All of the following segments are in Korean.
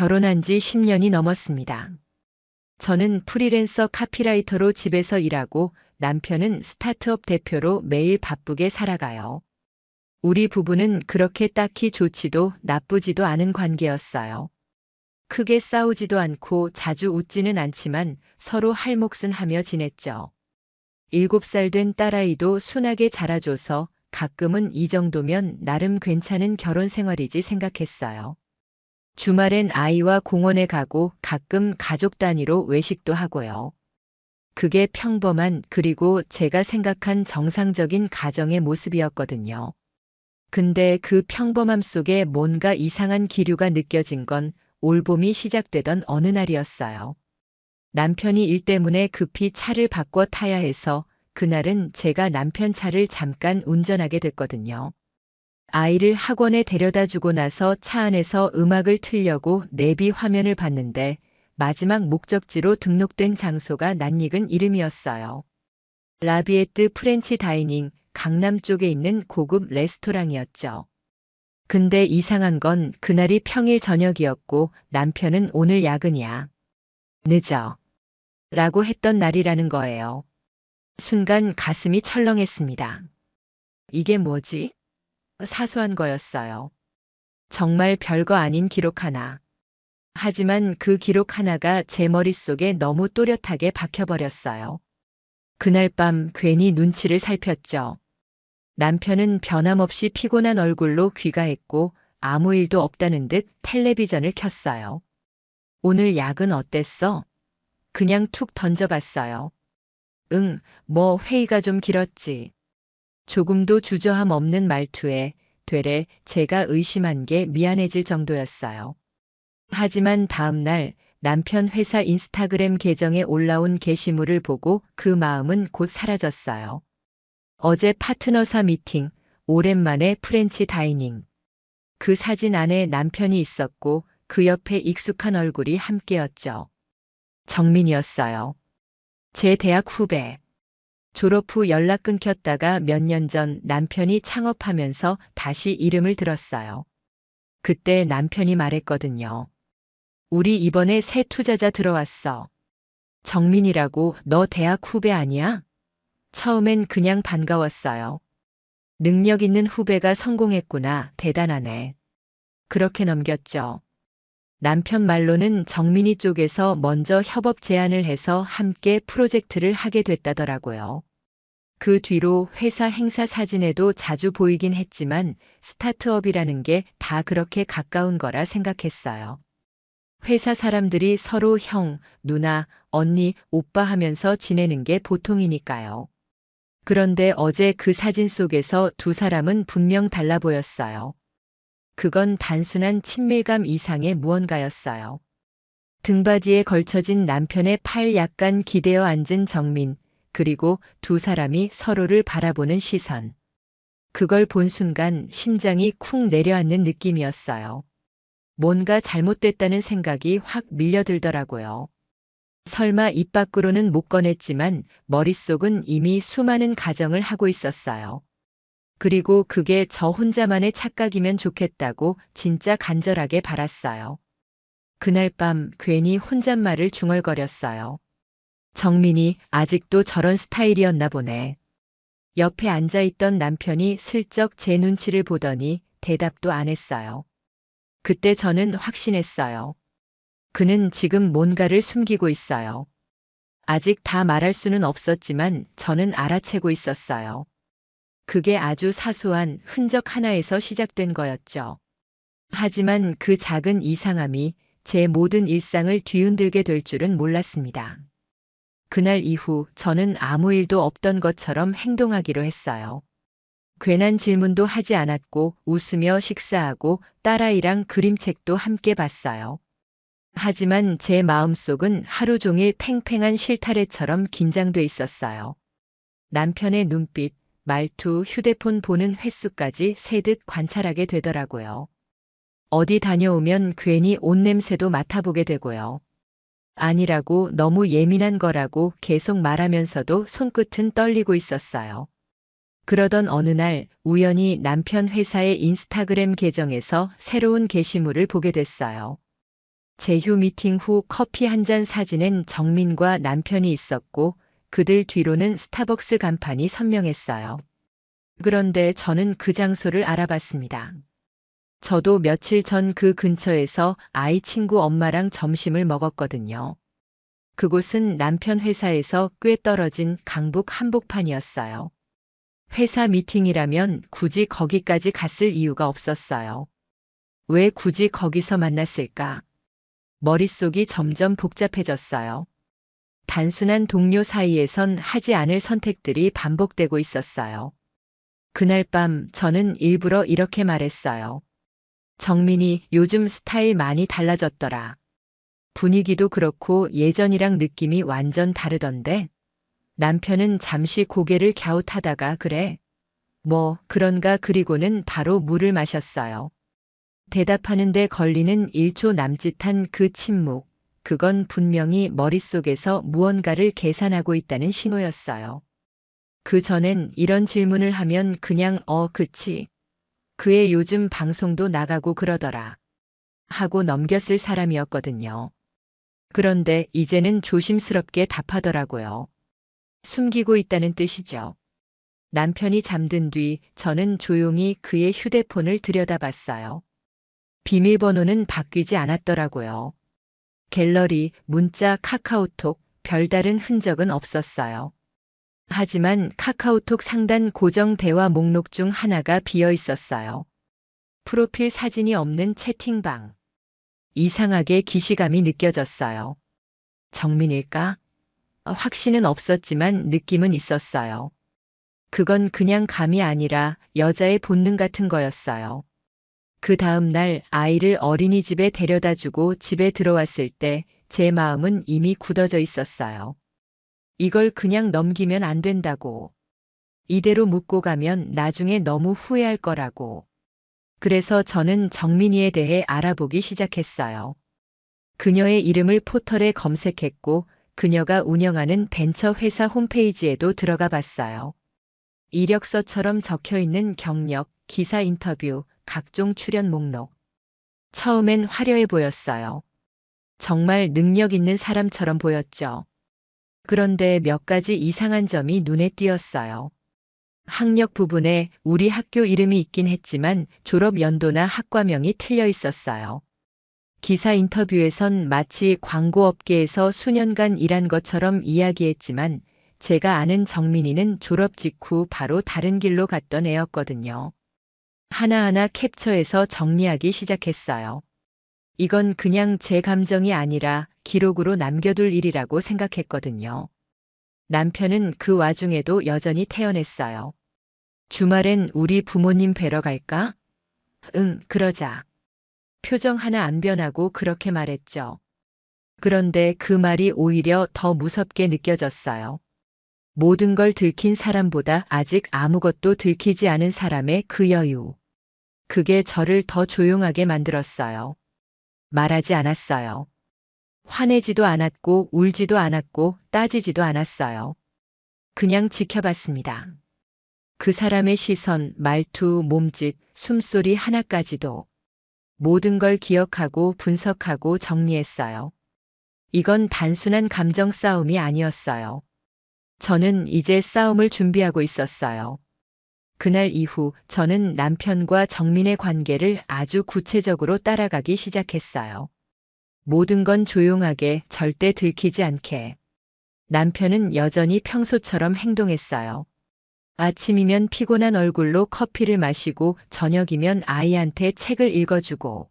결혼한 지 10년이 넘었습니다. 저는 프리랜서 카피라이터로 집에서 일하고 남편은 스타트업 대표로 매일 바쁘게 살아가요. 우리 부부는 그렇게 딱히 좋지도 나쁘지도 않은 관계였어요. 크게 싸우지도 않고 자주 웃지는 않지만 서로 할 몫은 하며 지냈죠. 7살 된 딸아이도 순하게 자라줘서 가끔은 이 정도면 나름 괜찮은 결혼 생활이지 생각했어요. 주말엔 아이와 공원에 가고 가끔 가족 단위로 외식도 하고요. 그게 평범한 그리고 제가 생각한 정상적인 가정의 모습이었거든요. 근데 그 평범함 속에 뭔가 이상한 기류가 느껴진 건 올봄이 시작되던 어느 날이었어요. 남편이 일 때문에 급히 차를 바꿔 타야 해서 그날은 제가 남편 차를 잠깐 운전하게 됐거든요. 아이를 학원에 데려다 주고 나서 차 안에서 음악을 틀려고 내비 화면을 봤는데 마지막 목적지로 등록된 장소가 낯익은 이름이었어요. 라비에트 프렌치 다이닝, 강남 쪽에 있는 고급 레스토랑이었죠. 근데 이상한 건 그날이 평일 저녁이었고 남편은 오늘 야근이야. 늦어. 라고 했던 날이라는 거예요. 순간 가슴이 철렁했습니다. 이게 뭐지? 사소한 거였어요. 정말 별거 아닌 기록 하나. 하지만 그 기록 하나가 제 머릿속에 너무 또렷하게 박혀버렸어요. 그날 밤 괜히 눈치를 살폈죠. 남편은 변함없이 피곤한 얼굴로 귀가했고 아무 일도 없다는 듯 텔레비전을 켰어요. 오늘 야근 어땠어? 그냥 툭 던져봤어요. 응, 뭐 회의가 좀 길었지. 조금도 주저함 없는 말투에 되레 제가 의심한 게 미안해질 정도였어요. 하지만 다음 날 남편 회사 인스타그램 계정에 올라온 게시물을 보고 그 마음은 곧 사라졌어요. 어제 파트너사 미팅, 오랜만에 프렌치 다이닝. 그 사진 안에 남편이 있었고 그 옆에 익숙한 얼굴이 함께였죠. 정민이었어요. 제 대학 후배. 졸업 후 연락 끊겼다가 몇 년 전 남편이 창업하면서 다시 이름을 들었어요. 그때 남편이 말했거든요. 우리 이번에 새 투자자 들어왔어. 정민이라고 너 대학 후배 아니야? 처음엔 그냥 반가웠어요. 능력 있는 후배가 성공했구나, 대단하네. 그렇게 넘겼죠. 남편 말로는 정민이 쪽에서 먼저 협업 제안을 해서 함께 프로젝트를 하게 됐다더라고요. 그 뒤로 회사 행사 사진에도 자주 보이긴 했지만 스타트업이라는 게 다 그렇게 가까운 거라 생각했어요. 회사 사람들이 서로 형, 누나, 언니, 오빠 하면서 지내는 게 보통이니까요. 그런데 어제 그 사진 속에서 두 사람은 분명 달라 보였어요. 그건 단순한 친밀감 이상의 무언가였어요. 등받이에 걸쳐진 남편의 팔 약간 기대어 앉은 정민, 그리고 두 사람이 서로를 바라보는 시선. 그걸 본 순간 심장이 쿵 내려앉는 느낌이었어요. 뭔가 잘못됐다는 생각이 확 밀려들더라고요. 설마 입 밖으로는 못 꺼냈지만 머릿속은 이미 수많은 가정을 하고 있었어요. 그리고 그게 저 혼자만의 착각이면 좋겠다고 진짜 간절하게 바랐어요. 그날 밤 괜히 혼잣말을 중얼거렸어요. 정민이 아직도 저런 스타일이었나 보네. 옆에 앉아있던 남편이 슬쩍 제 눈치를 보더니 대답도 안 했어요. 그때 저는 확신했어요. 그는 지금 뭔가를 숨기고 있어요. 아직 다 말할 수는 없었지만 저는 알아채고 있었어요. 그게 아주 사소한 흔적 하나에서 시작된 거였죠. 하지만 그 작은 이상함이 제 모든 일상을 뒤흔들게 될 줄은 몰랐습니다. 그날 이후 저는 아무 일도 없던 것처럼 행동하기로 했어요. 괜한 질문도 하지 않았고 웃으며 식사하고 딸아이랑 그림책도 함께 봤어요. 하지만 제 마음속은 하루 종일 팽팽한 실타래처럼 긴장돼 있었어요. 남편의 눈빛, 말투, 휴대폰 보는 횟수까지 새듯 관찰하게 되더라고요. 어디 다녀오면 괜히 옷 냄새도 맡아보게 되고요. 아니라고 너무 예민한 거라고 계속 말하면서도 손끝은 떨리고 있었어요. 그러던 어느 날 우연히 남편 회사의 인스타그램 계정에서 새로운 게시물을 보게 됐어요. 제휴 미팅 후 커피 한 잔 사진엔 정민과 남편이 있었고 그들 뒤로는 스타벅스 간판이 선명했어요. 그런데 저는 그 장소를 알아봤습니다. 저도 며칠 전 그 근처에서 아이 친구 엄마랑 점심을 먹었거든요. 그곳은 남편 회사에서 꽤 떨어진 강북 한복판이었어요. 회사 미팅이라면 굳이 거기까지 갔을 이유가 없었어요. 왜 굳이 거기서 만났을까? 머릿속이 점점 복잡해졌어요. 단순한 동료 사이에선 하지 않을 선택들이 반복되고 있었어요. 그날 밤 저는 일부러 이렇게 말했어요. 정민이 요즘 스타일 많이 달라졌더라. 분위기도 그렇고 예전이랑 느낌이 완전 다르던데? 남편은 잠시 고개를 갸웃하다가 그래. 뭐, 그런가 그리고는 바로 물을 마셨어요. 대답하는데 걸리는 1초 남짓한 그 침묵. 그건 분명히 머릿속에서 무언가를 계산하고 있다는 신호였어요. 그 전엔 이런 질문을 하면 그냥 그치. 그의 요즘 방송도 나가고 그러더라. 하고 넘겼을 사람이었거든요. 그런데 이제는 조심스럽게 답하더라고요. 숨기고 있다는 뜻이죠. 남편이 잠든 뒤 저는 조용히 그의 휴대폰을 들여다봤어요. 비밀번호는 바뀌지 않았더라고요. 갤러리, 문자, 카카오톡, 별다른 흔적은 없었어요. 하지만 카카오톡 상단 고정 대화 목록 중 하나가 비어 있었어요. 프로필 사진이 없는 채팅방. 이상하게 기시감이 느껴졌어요. 정민일까? 확신은 없었지만 느낌은 있었어요. 그건 그냥 감이 아니라 여자의 본능 같은 거였어요. 그 다음 날 아이를 어린이집에 데려다 주고 집에 들어왔을 때 제 마음은 이미 굳어져 있었어요. 이걸 그냥 넘기면 안 된다고. 이대로 묻고 가면 나중에 너무 후회할 거라고. 그래서 저는 정민이에 대해 알아보기 시작했어요. 그녀의 이름을 포털에 검색했고 그녀가 운영하는 벤처 회사 홈페이지에도 들어가 봤어요. 이력서처럼 적혀 있는 경력, 기사 인터뷰, 각종 출연 목록. 처음엔 화려해 보였어요. 정말 능력 있는 사람처럼 보였죠. 그런데 몇 가지 이상한 점이 눈에 띄었어요. 학력 부분에 우리 학교 이름이 있긴 했지만 졸업 연도나 학과명이 틀려 있었어요. 기사 인터뷰에선 마치 광고업계에서 수년간 일한 것처럼 이야기했지만 제가 아는 정민이는 졸업 직후 바로 다른 길로 갔던 애였거든요. 하나하나 캡처해서 정리하기 시작했어요. 이건 그냥 제 감정이 아니라 기록으로 남겨둘 일이라고 생각했거든요. 남편은 그 와중에도 여전히 태연했어요. 주말엔 우리 부모님 뵈러 갈까? 응, 그러자. 표정 하나 안 변하고 그렇게 말했죠. 그런데 그 말이 오히려 더 무섭게 느껴졌어요. 모든 걸 들킨 사람보다 아직 아무것도 들키지 않은 사람의 그 여유. 그게 저를 더 조용하게 만들었어요. 말하지 않았어요. 화내지도 않았고 울지도 않았고 따지지도 않았어요. 그냥 지켜봤습니다. 그 사람의 시선, 말투, 몸짓, 숨소리 하나까지도 모든 걸 기억하고 분석하고 정리했어요. 이건 단순한 감정 싸움이 아니었어요. 저는 이제 싸움을 준비하고 있었어요. 그날 이후 저는 남편과 정민의 관계를 아주 구체적으로 따라가기 시작했어요. 모든 건 조용하게 절대 들키지 않게. 남편은 여전히 평소처럼 행동했어요. 아침이면 피곤한 얼굴로 커피를 마시고 저녁이면 아이한테 책을 읽어주고.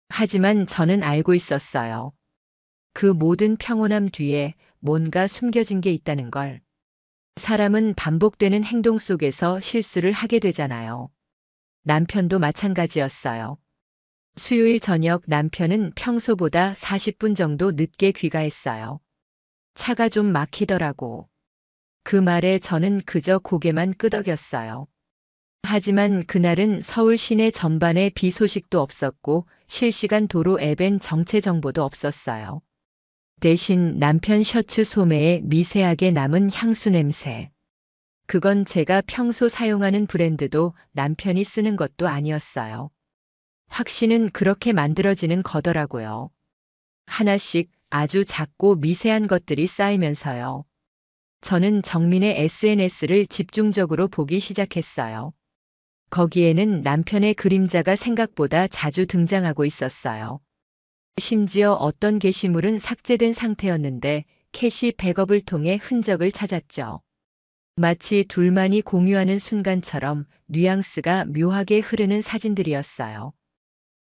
하지만 저는 알고 있었어요. 그 모든 평온함 뒤에 뭔가 숨겨진 게 있다는 걸. 사람은 반복되는 행동 속에서 실수를 하게 되잖아요. 남편도 마찬가지였어요. 수요일 저녁 남편은 평소보다 40분 정도 늦게 귀가했어요. 차가 좀 막히더라고. 그 말에 저는 그저 고개만 끄덕였어요. 하지만 그날은 서울 시내 전반에 비 소식도 없었고 실시간 도로 앱엔 정체 정보도 없었어요. 대신 남편 셔츠 소매에 미세하게 남은 향수 냄새. 그건 제가 평소 사용하는 브랜드도 남편이 쓰는 것도 아니었어요. 확신은 그렇게 만들어지는 거더라고요. 하나씩 아주 작고 미세한 것들이 쌓이면서요. 저는 정민의 SNS를 집중적으로 보기 시작했어요. 거기에는 남편의 그림자가 생각보다 자주 등장하고 있었어요. 심지어 어떤 게시물은 삭제된 상태였는데 캐시 백업을 통해 흔적을 찾았죠. 마치 둘만이 공유하는 순간처럼 뉘앙스가 묘하게 흐르는 사진들이었어요.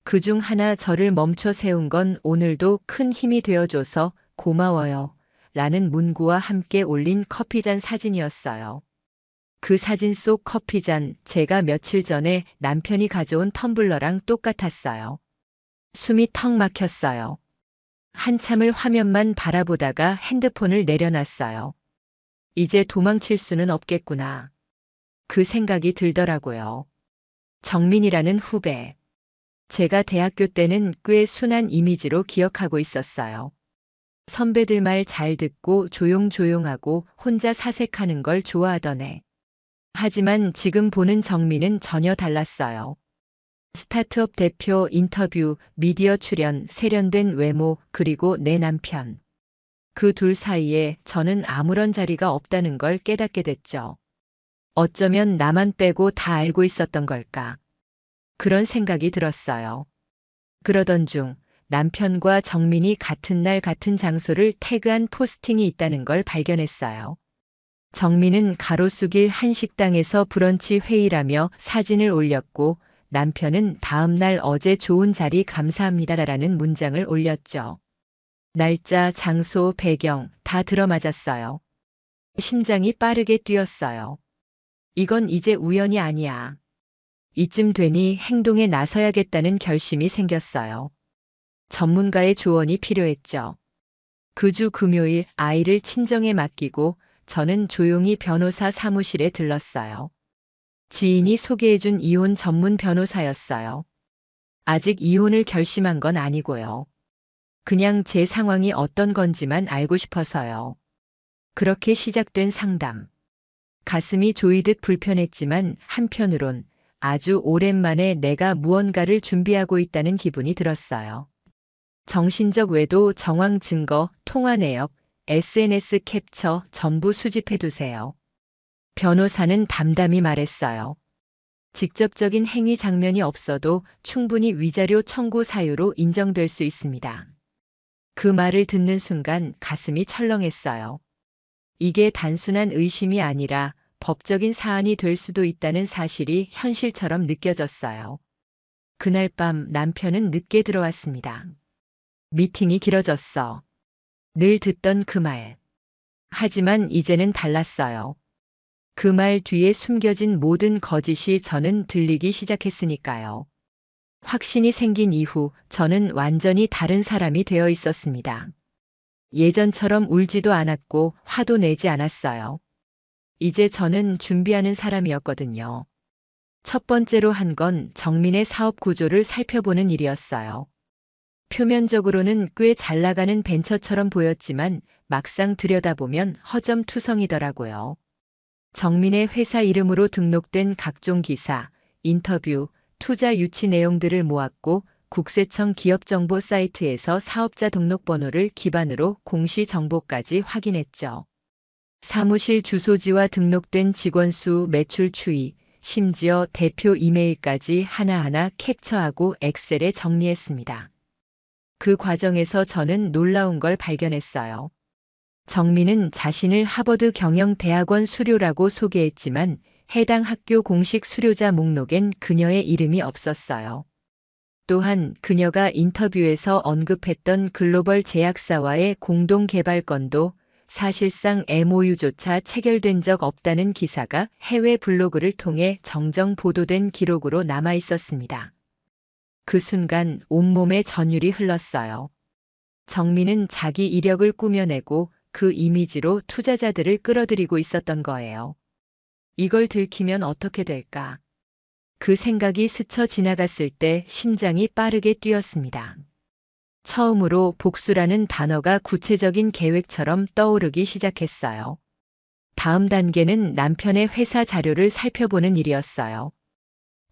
그중 하나 저를 멈춰 세운 건 오늘도 큰 힘이 되어줘서 고마워요. 라는 문구와 함께 올린 커피잔 사진이었어요. 그 사진 속 커피잔, 제가 며칠 전에 남편이 가져온 텀블러랑 똑같았어요. 숨이 턱 막혔어요. 한참을 화면만 바라보다가 핸드폰을 내려놨어요. 이제 도망칠 수는 없겠구나. 그 생각이 들더라고요. 정민이라는 후배. 제가 대학교 때는 꽤 순한 이미지로 기억하고 있었어요. 선배들 말 잘 듣고 조용조용하고 혼자 사색하는 걸 좋아하던 애. 하지만 지금 보는 정민은 전혀 달랐어요. 스타트업 대표 인터뷰, 미디어 출연, 세련된 외모, 그리고 내 남편. 그 둘 사이에 저는 아무런 자리가 없다는 걸 깨닫게 됐죠. 어쩌면 나만 빼고 다 알고 있었던 걸까? 그런 생각이 들었어요. 그러던 중 남편과 정민이 같은 날 같은 장소를 태그한 포스팅이 있다는 걸 발견했어요. 정민은 가로수길 한 식당에서 브런치 회의라며 사진을 올렸고 남편은 다음 날 어제 좋은 자리 감사합니다라는 문장을 올렸죠. 날짜, 장소, 배경 다 들어맞았어요. 심장이 빠르게 뛰었어요. 이건 이제 우연이 아니야. 이쯤 되니 행동에 나서야겠다는 결심이 생겼어요. 전문가의 조언이 필요했죠. 그 주 금요일 아이를 친정에 맡기고 저는 조용히 변호사 사무실에 들렀어요. 지인이 소개해준 이혼 전문 변호사였어요. 아직 이혼을 결심한 건 아니고요. 그냥 제 상황이 어떤 건지만 알고 싶어서요. 그렇게 시작된 상담. 가슴이 조이듯 불편했지만 한편으론 아주 오랜만에 내가 무언가를 준비하고 있다는 기분이 들었어요. 정신적 외도 정황 증거, 통화 내역, SNS 캡처 전부 수집해 두세요. 변호사는 담담히 말했어요. 직접적인 행위 장면이 없어도 충분히 위자료 청구 사유로 인정될 수 있습니다. 그 말을 듣는 순간 가슴이 철렁했어요. 이게 단순한 의심이 아니라 법적인 사안이 될 수도 있다는 사실이 현실처럼 느껴졌어요. 그날 밤 남편은 늦게 들어왔습니다. 미팅이 길어졌어. 늘 듣던 그 말. 하지만 이제는 달랐어요. 그 말 뒤에 숨겨진 모든 거짓이 저는 들리기 시작했으니까요. 확신이 생긴 이후 저는 완전히 다른 사람이 되어 있었습니다. 예전처럼 울지도 않았고 화도 내지 않았어요. 이제 저는 준비하는 사람이었거든요. 첫 번째로 한 건 정민의 사업 구조를 살펴보는 일이었어요. 표면적으로는 꽤 잘 나가는 벤처처럼 보였지만 막상 들여다보면 허점투성이더라고요. 정민의 회사 이름으로 등록된 각종 기사, 인터뷰, 투자 유치 내용들을 모았고 국세청 기업정보 사이트에서 사업자 등록번호를 기반으로 공시 정보까지 확인했죠. 사무실 주소지와 등록된 직원 수, 매출 추이, 심지어 대표 이메일까지 하나하나 캡처하고 엑셀에 정리했습니다. 그 과정에서 저는 놀라운 걸 발견했어요. 정민은 자신을 하버드 경영대학원 수료라고 소개했지만 해당 학교 공식 수료자 목록엔 그녀의 이름이 없었어요. 또한 그녀가 인터뷰에서 언급했던 글로벌 제약사와의 공동 개발 건도 사실상 MOU조차 체결된 적 없다는 기사가 해외 블로그를 통해 정정 보도된 기록으로 남아 있었습니다. 그 순간 온몸에 전율이 흘렀어요. 정민은 자기 이력을 꾸며내고 그 이미지로 투자자들을 끌어들이고 있었던 거예요. 이걸 들키면 어떻게 될까? 그 생각이 스쳐 지나갔을 때 심장이 빠르게 뛰었습니다. 처음으로 복수라는 단어가 구체적인 계획처럼 떠오르기 시작했어요. 다음 단계는 남편의 회사 자료를 살펴보는 일이었어요.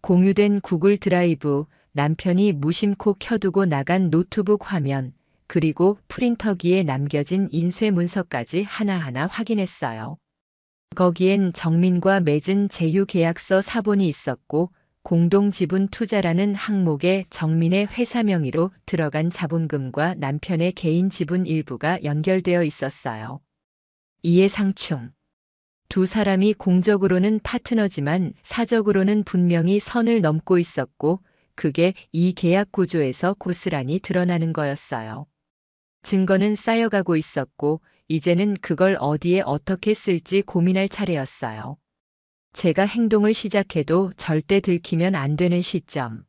공유된 구글 드라이브, 남편이 무심코 켜두고 나간 노트북 화면, 그리고 프린터기에 남겨진 인쇄 문서까지 하나하나 확인했어요. 거기엔 정민과 맺은 제휴 계약서 사본이 있었고 공동지분 투자라는 항목에 정민의 회사 명의로 들어간 자본금과 남편의 개인 지분 일부가 연결되어 있었어요. 이해상충. 두 사람이 공적으로는 파트너지만 사적으로는 분명히 선을 넘고 있었고 그게 이 계약 구조에서 고스란히 드러나는 거였어요. 증거는 쌓여가고 있었고 이제는 그걸 어디에 어떻게 쓸지 고민할 차례였어요. 제가 행동을 시작해도 절대 들키면 안 되는 시점.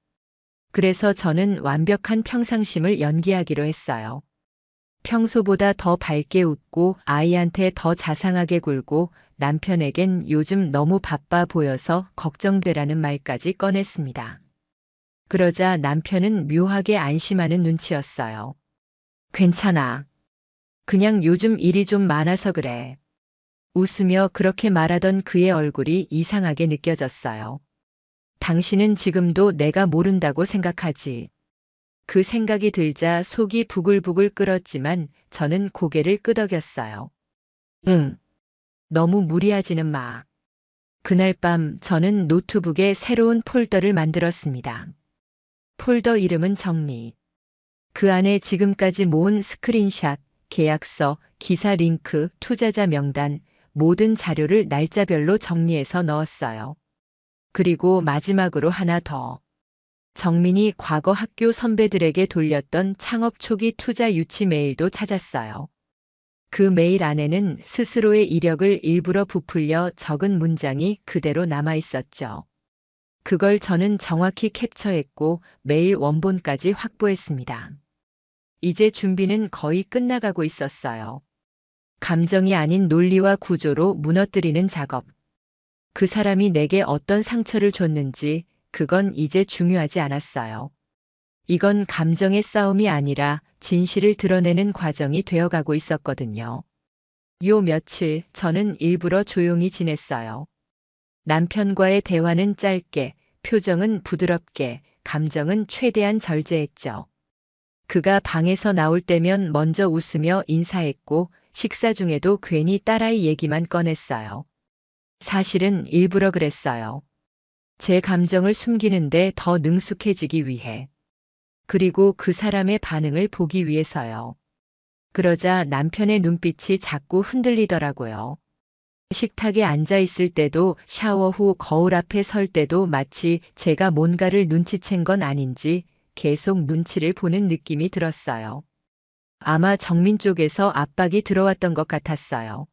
그래서 저는 완벽한 평상심을 연기하기로 했어요. 평소보다 더 밝게 웃고 아이한테 더 자상하게 굴고 남편에겐 요즘 너무 바빠 보여서 걱정되라는 말까지 꺼냈습니다. 그러자 남편은 묘하게 안심하는 눈치였어요. 괜찮아. 그냥 요즘 일이 좀 많아서 그래. 웃으며 그렇게 말하던 그의 얼굴이 이상하게 느껴졌어요. 당신은 지금도 내가 모른다고 생각하지. 그 생각이 들자 속이 부글부글 끓었지만 저는 고개를 끄덕였어요. 응. 너무 무리하지는 마. 그날 밤 저는 노트북에 새로운 폴더를 만들었습니다. 폴더 이름은 정리. 그 안에 지금까지 모은 스크린샷, 계약서, 기사 링크, 투자자 명단, 모든 자료를 날짜별로 정리해서 넣었어요. 그리고 마지막으로 하나 더. 정민이 과거 학교 선배들에게 돌렸던 창업 초기 투자 유치 메일도 찾았어요. 그 메일 안에는 스스로의 이력을 일부러 부풀려 적은 문장이 그대로 남아 있었죠. 그걸 저는 정확히 캡처했고 메일 원본까지 확보했습니다. 이제 준비는 거의 끝나가고 있었어요. 감정이 아닌 논리와 구조로 무너뜨리는 작업. 그 사람이 내게 어떤 상처를 줬는지 그건 이제 중요하지 않았어요. 이건 감정의 싸움이 아니라 진실을 드러내는 과정이 되어가고 있었거든요. 요 며칠 저는 일부러 조용히 지냈어요. 남편과의 대화는 짧게, 표정은 부드럽게, 감정은 최대한 절제했죠. 그가 방에서 나올 때면 먼저 웃으며 인사했고 식사 중에도 괜히 딸아이 얘기만 꺼냈어요. 사실은 일부러 그랬어요. 제 감정을 숨기는데 더 능숙해지기 위해. 그리고 그 사람의 반응을 보기 위해서요. 그러자 남편의 눈빛이 자꾸 흔들리더라고요. 식탁에 앉아 있을 때도 샤워 후 거울 앞에 설 때도 마치 제가 뭔가를 눈치챈 건 아닌지 계속 눈치를 보는 느낌이 들었어요. 아마 정민 쪽에서 압박이 들어왔던 것 같았어요.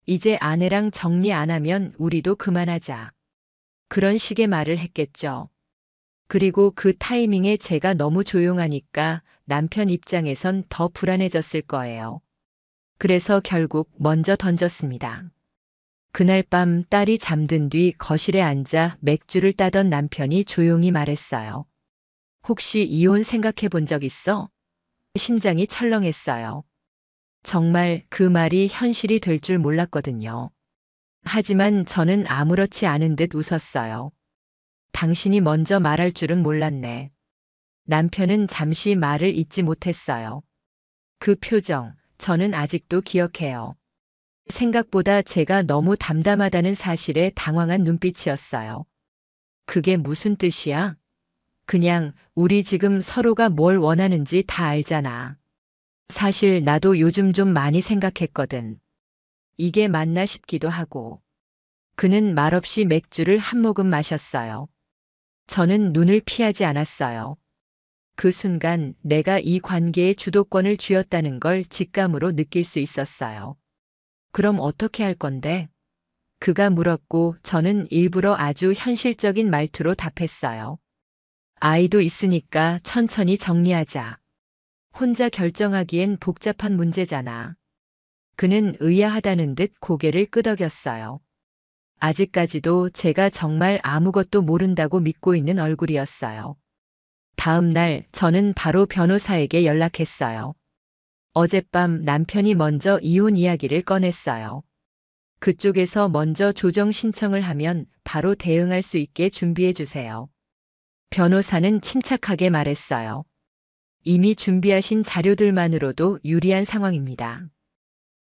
이제 아내랑 정리 안 하면 우리도 그만하자. 그런 식의 말을 했겠죠. 그리고 그 타이밍에 제가 너무 조용하니까 남편 입장에선 더 불안해졌을 거예요. 그래서 결국 먼저 던졌습니다. 그날 밤 딸이 잠든 뒤 거실에 앉아 맥주를 따던 남편이 조용히 말했어요. 혹시 이혼 생각해 본 적 있어? 심장이 철렁했어요. 정말 그 말이 현실이 될 줄 몰랐거든요. 하지만 저는 아무렇지 않은 듯 웃었어요. 당신이 먼저 말할 줄은 몰랐네. 남편은 잠시 말을 잇지 못했어요. 그 표정, 저는 아직도 기억해요. 생각보다 제가 너무 담담하다는 사실에 당황한 눈빛이었어요. 그게 무슨 뜻이야? 그냥 우리 지금 서로가 뭘 원하는지 다 알잖아. 사실 나도 요즘 좀 많이 생각했거든. 이게 맞나 싶기도 하고. 그는 말없이 맥주를 한 모금 마셨어요. 저는 눈을 피하지 않았어요. 그 순간 내가 이 관계의 주도권을 쥐었다는 걸 직감으로 느낄 수 있었어요. 그럼 어떻게 할 건데? 그가 물었고 저는 일부러 아주 현실적인 말투로 답했어요. 아이도 있으니까 천천히 정리하자. 혼자 결정하기엔 복잡한 문제잖아. 그는 의아하다는 듯 고개를 끄덕였어요. 아직까지도 제가 정말 아무것도 모른다고 믿고 있는 얼굴이었어요. 다음 날 저는 바로 변호사에게 연락했어요. 어젯밤 남편이 먼저 이혼 이야기를 꺼냈어요. 그쪽에서 먼저 조정 신청을 하면 바로 대응할 수 있게 준비해 주세요. 변호사는 침착하게 말했어요. 이미 준비하신 자료들만으로도 유리한 상황입니다.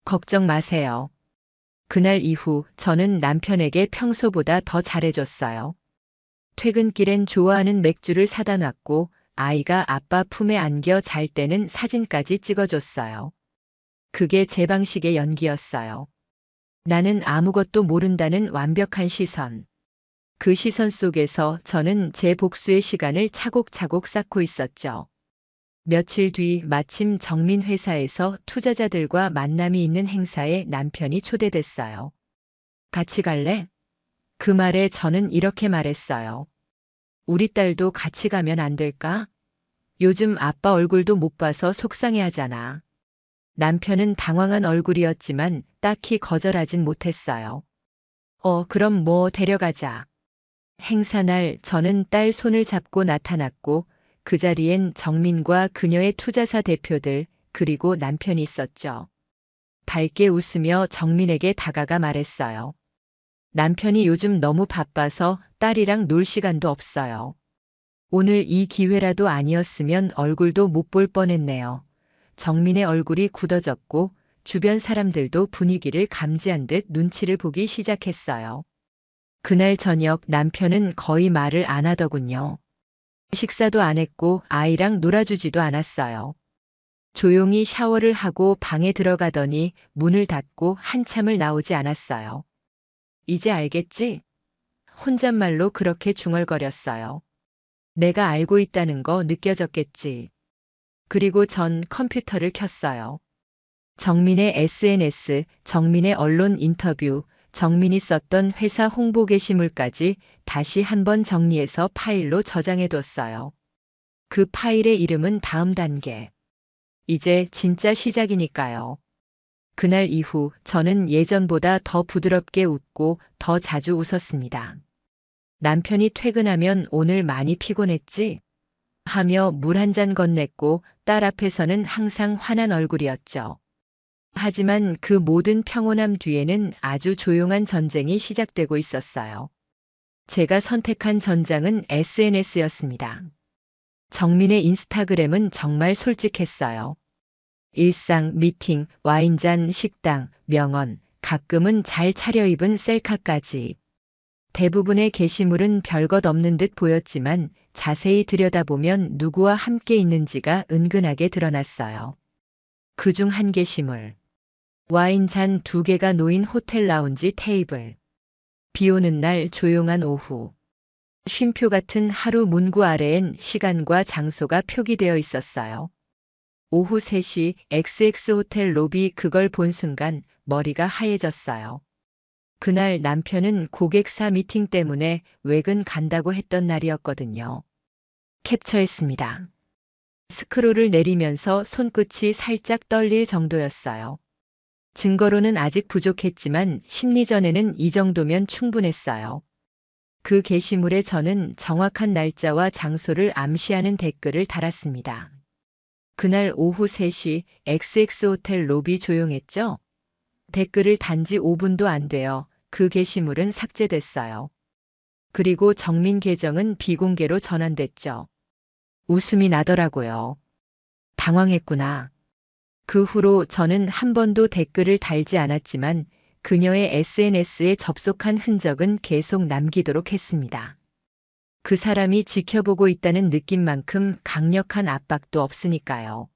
걱정 마세요. 그날 이후 저는 남편에게 평소보다 더 잘해줬어요. 퇴근길엔 좋아하는 맥주를 사다 놨고 아이가 아빠 품에 안겨 잘 때는 사진까지 찍어줬어요. 그게 제 방식의 연기였어요. 나는 아무것도 모른다는 완벽한 시선. 그 시선 속에서 저는 제 복수의 시간을 차곡차곡 쌓고 있었죠. 며칠 뒤 마침 정민 회사에서 투자자들과 만남이 있는 행사에 남편이 초대됐어요. 같이 갈래? 그 말에 저는 이렇게 말했어요. 우리 딸도 같이 가면 안 될까? 요즘 아빠 얼굴도 못 봐서 속상해 하잖아. 남편은 당황한 얼굴이었지만 딱히 거절하진 못했어요. 그럼 뭐 데려가자. 행사날 저는 딸 손을 잡고 나타났고 그 자리엔 정민과 그녀의 투자사 대표들 그리고 남편이 있었죠. 밝게 웃으며 정민에게 다가가 말했어요. 남편이 요즘 너무 바빠서 딸이랑 놀 시간도 없어요. 오늘 이 기회라도 아니었으면 얼굴도 못 볼 뻔했네요. 정민의 얼굴이 굳어졌고 주변 사람들도 분위기를 감지한 듯 눈치를 보기 시작했어요. 그날 저녁 남편은 거의 말을 안 하더군요. 식사도 안 했고 아이랑 놀아주지도 않았어요. 조용히 샤워를 하고 방에 들어가더니 문을 닫고 한참을 나오지 않았어요. 이제 알겠지? 혼잣말로 그렇게 중얼거렸어요. 내가 알고 있다는 거 느껴졌겠지. 그리고 전 컴퓨터를 켰어요. 정민의 SNS, 정민의 언론 인터뷰, 정민이 썼던 회사 홍보 게시물까지 다시 한번 정리해서 파일로 저장해뒀어요. 그 파일의 이름은 다음 단계. 이제 진짜 시작이니까요. 그날 이후 저는 예전보다 더 부드럽게 웃고 더 자주 웃었습니다. 남편이 퇴근하면 오늘 많이 피곤했지? 하며 물 한 잔 건넸고 딸 앞에서는 항상 화난 얼굴이었죠. 하지만 그 모든 평온함 뒤에는 아주 조용한 전쟁이 시작되고 있었어요. 제가 선택한 전장은 SNS였습니다. 정민의 인스타그램은 정말 솔직했어요. 일상, 미팅, 와인잔, 식당, 명언, 가끔은 잘 차려입은 셀카까지. 대부분의 게시물은 별것 없는 듯 보였지만 자세히 들여다보면 누구와 함께 있는지가 은근하게 드러났어요. 그중 한 게시물. 와인잔 2개가 놓인 호텔 라운지 테이블. 비 오는 날 조용한 오후. 쉼표 같은 하루 문구 아래엔 시간과 장소가 표기되어 있었어요. 오후 3시 XX 호텔 로비. 그걸 본 순간 머리가 하얘졌어요. 그날 남편은 고객사 미팅 때문에 외근 간다고 했던 날이었거든요. 캡처했습니다. 스크롤을 내리면서 손끝이 살짝 떨릴 정도였어요. 증거로는 아직 부족했지만 심리전에는 이 정도면 충분했어요. 그 게시물에 저는 정확한 날짜와 장소를 암시하는 댓글을 달았습니다. 그날 오후 3시 XX 호텔 로비 조용했죠? 댓글을 단지 5분도 안 돼요. 그 게시물은 삭제됐어요. 그리고 정민 계정은 비공개로 전환됐죠. 웃음이 나더라고요. 당황했구나. 그 후로 저는 한 번도 댓글을 달지 않았지만 그녀의 SNS에 접속한 흔적은 계속 남기도록 했습니다. 그 사람이 지켜보고 있다는 느낌만큼 강력한 압박도 없으니까요.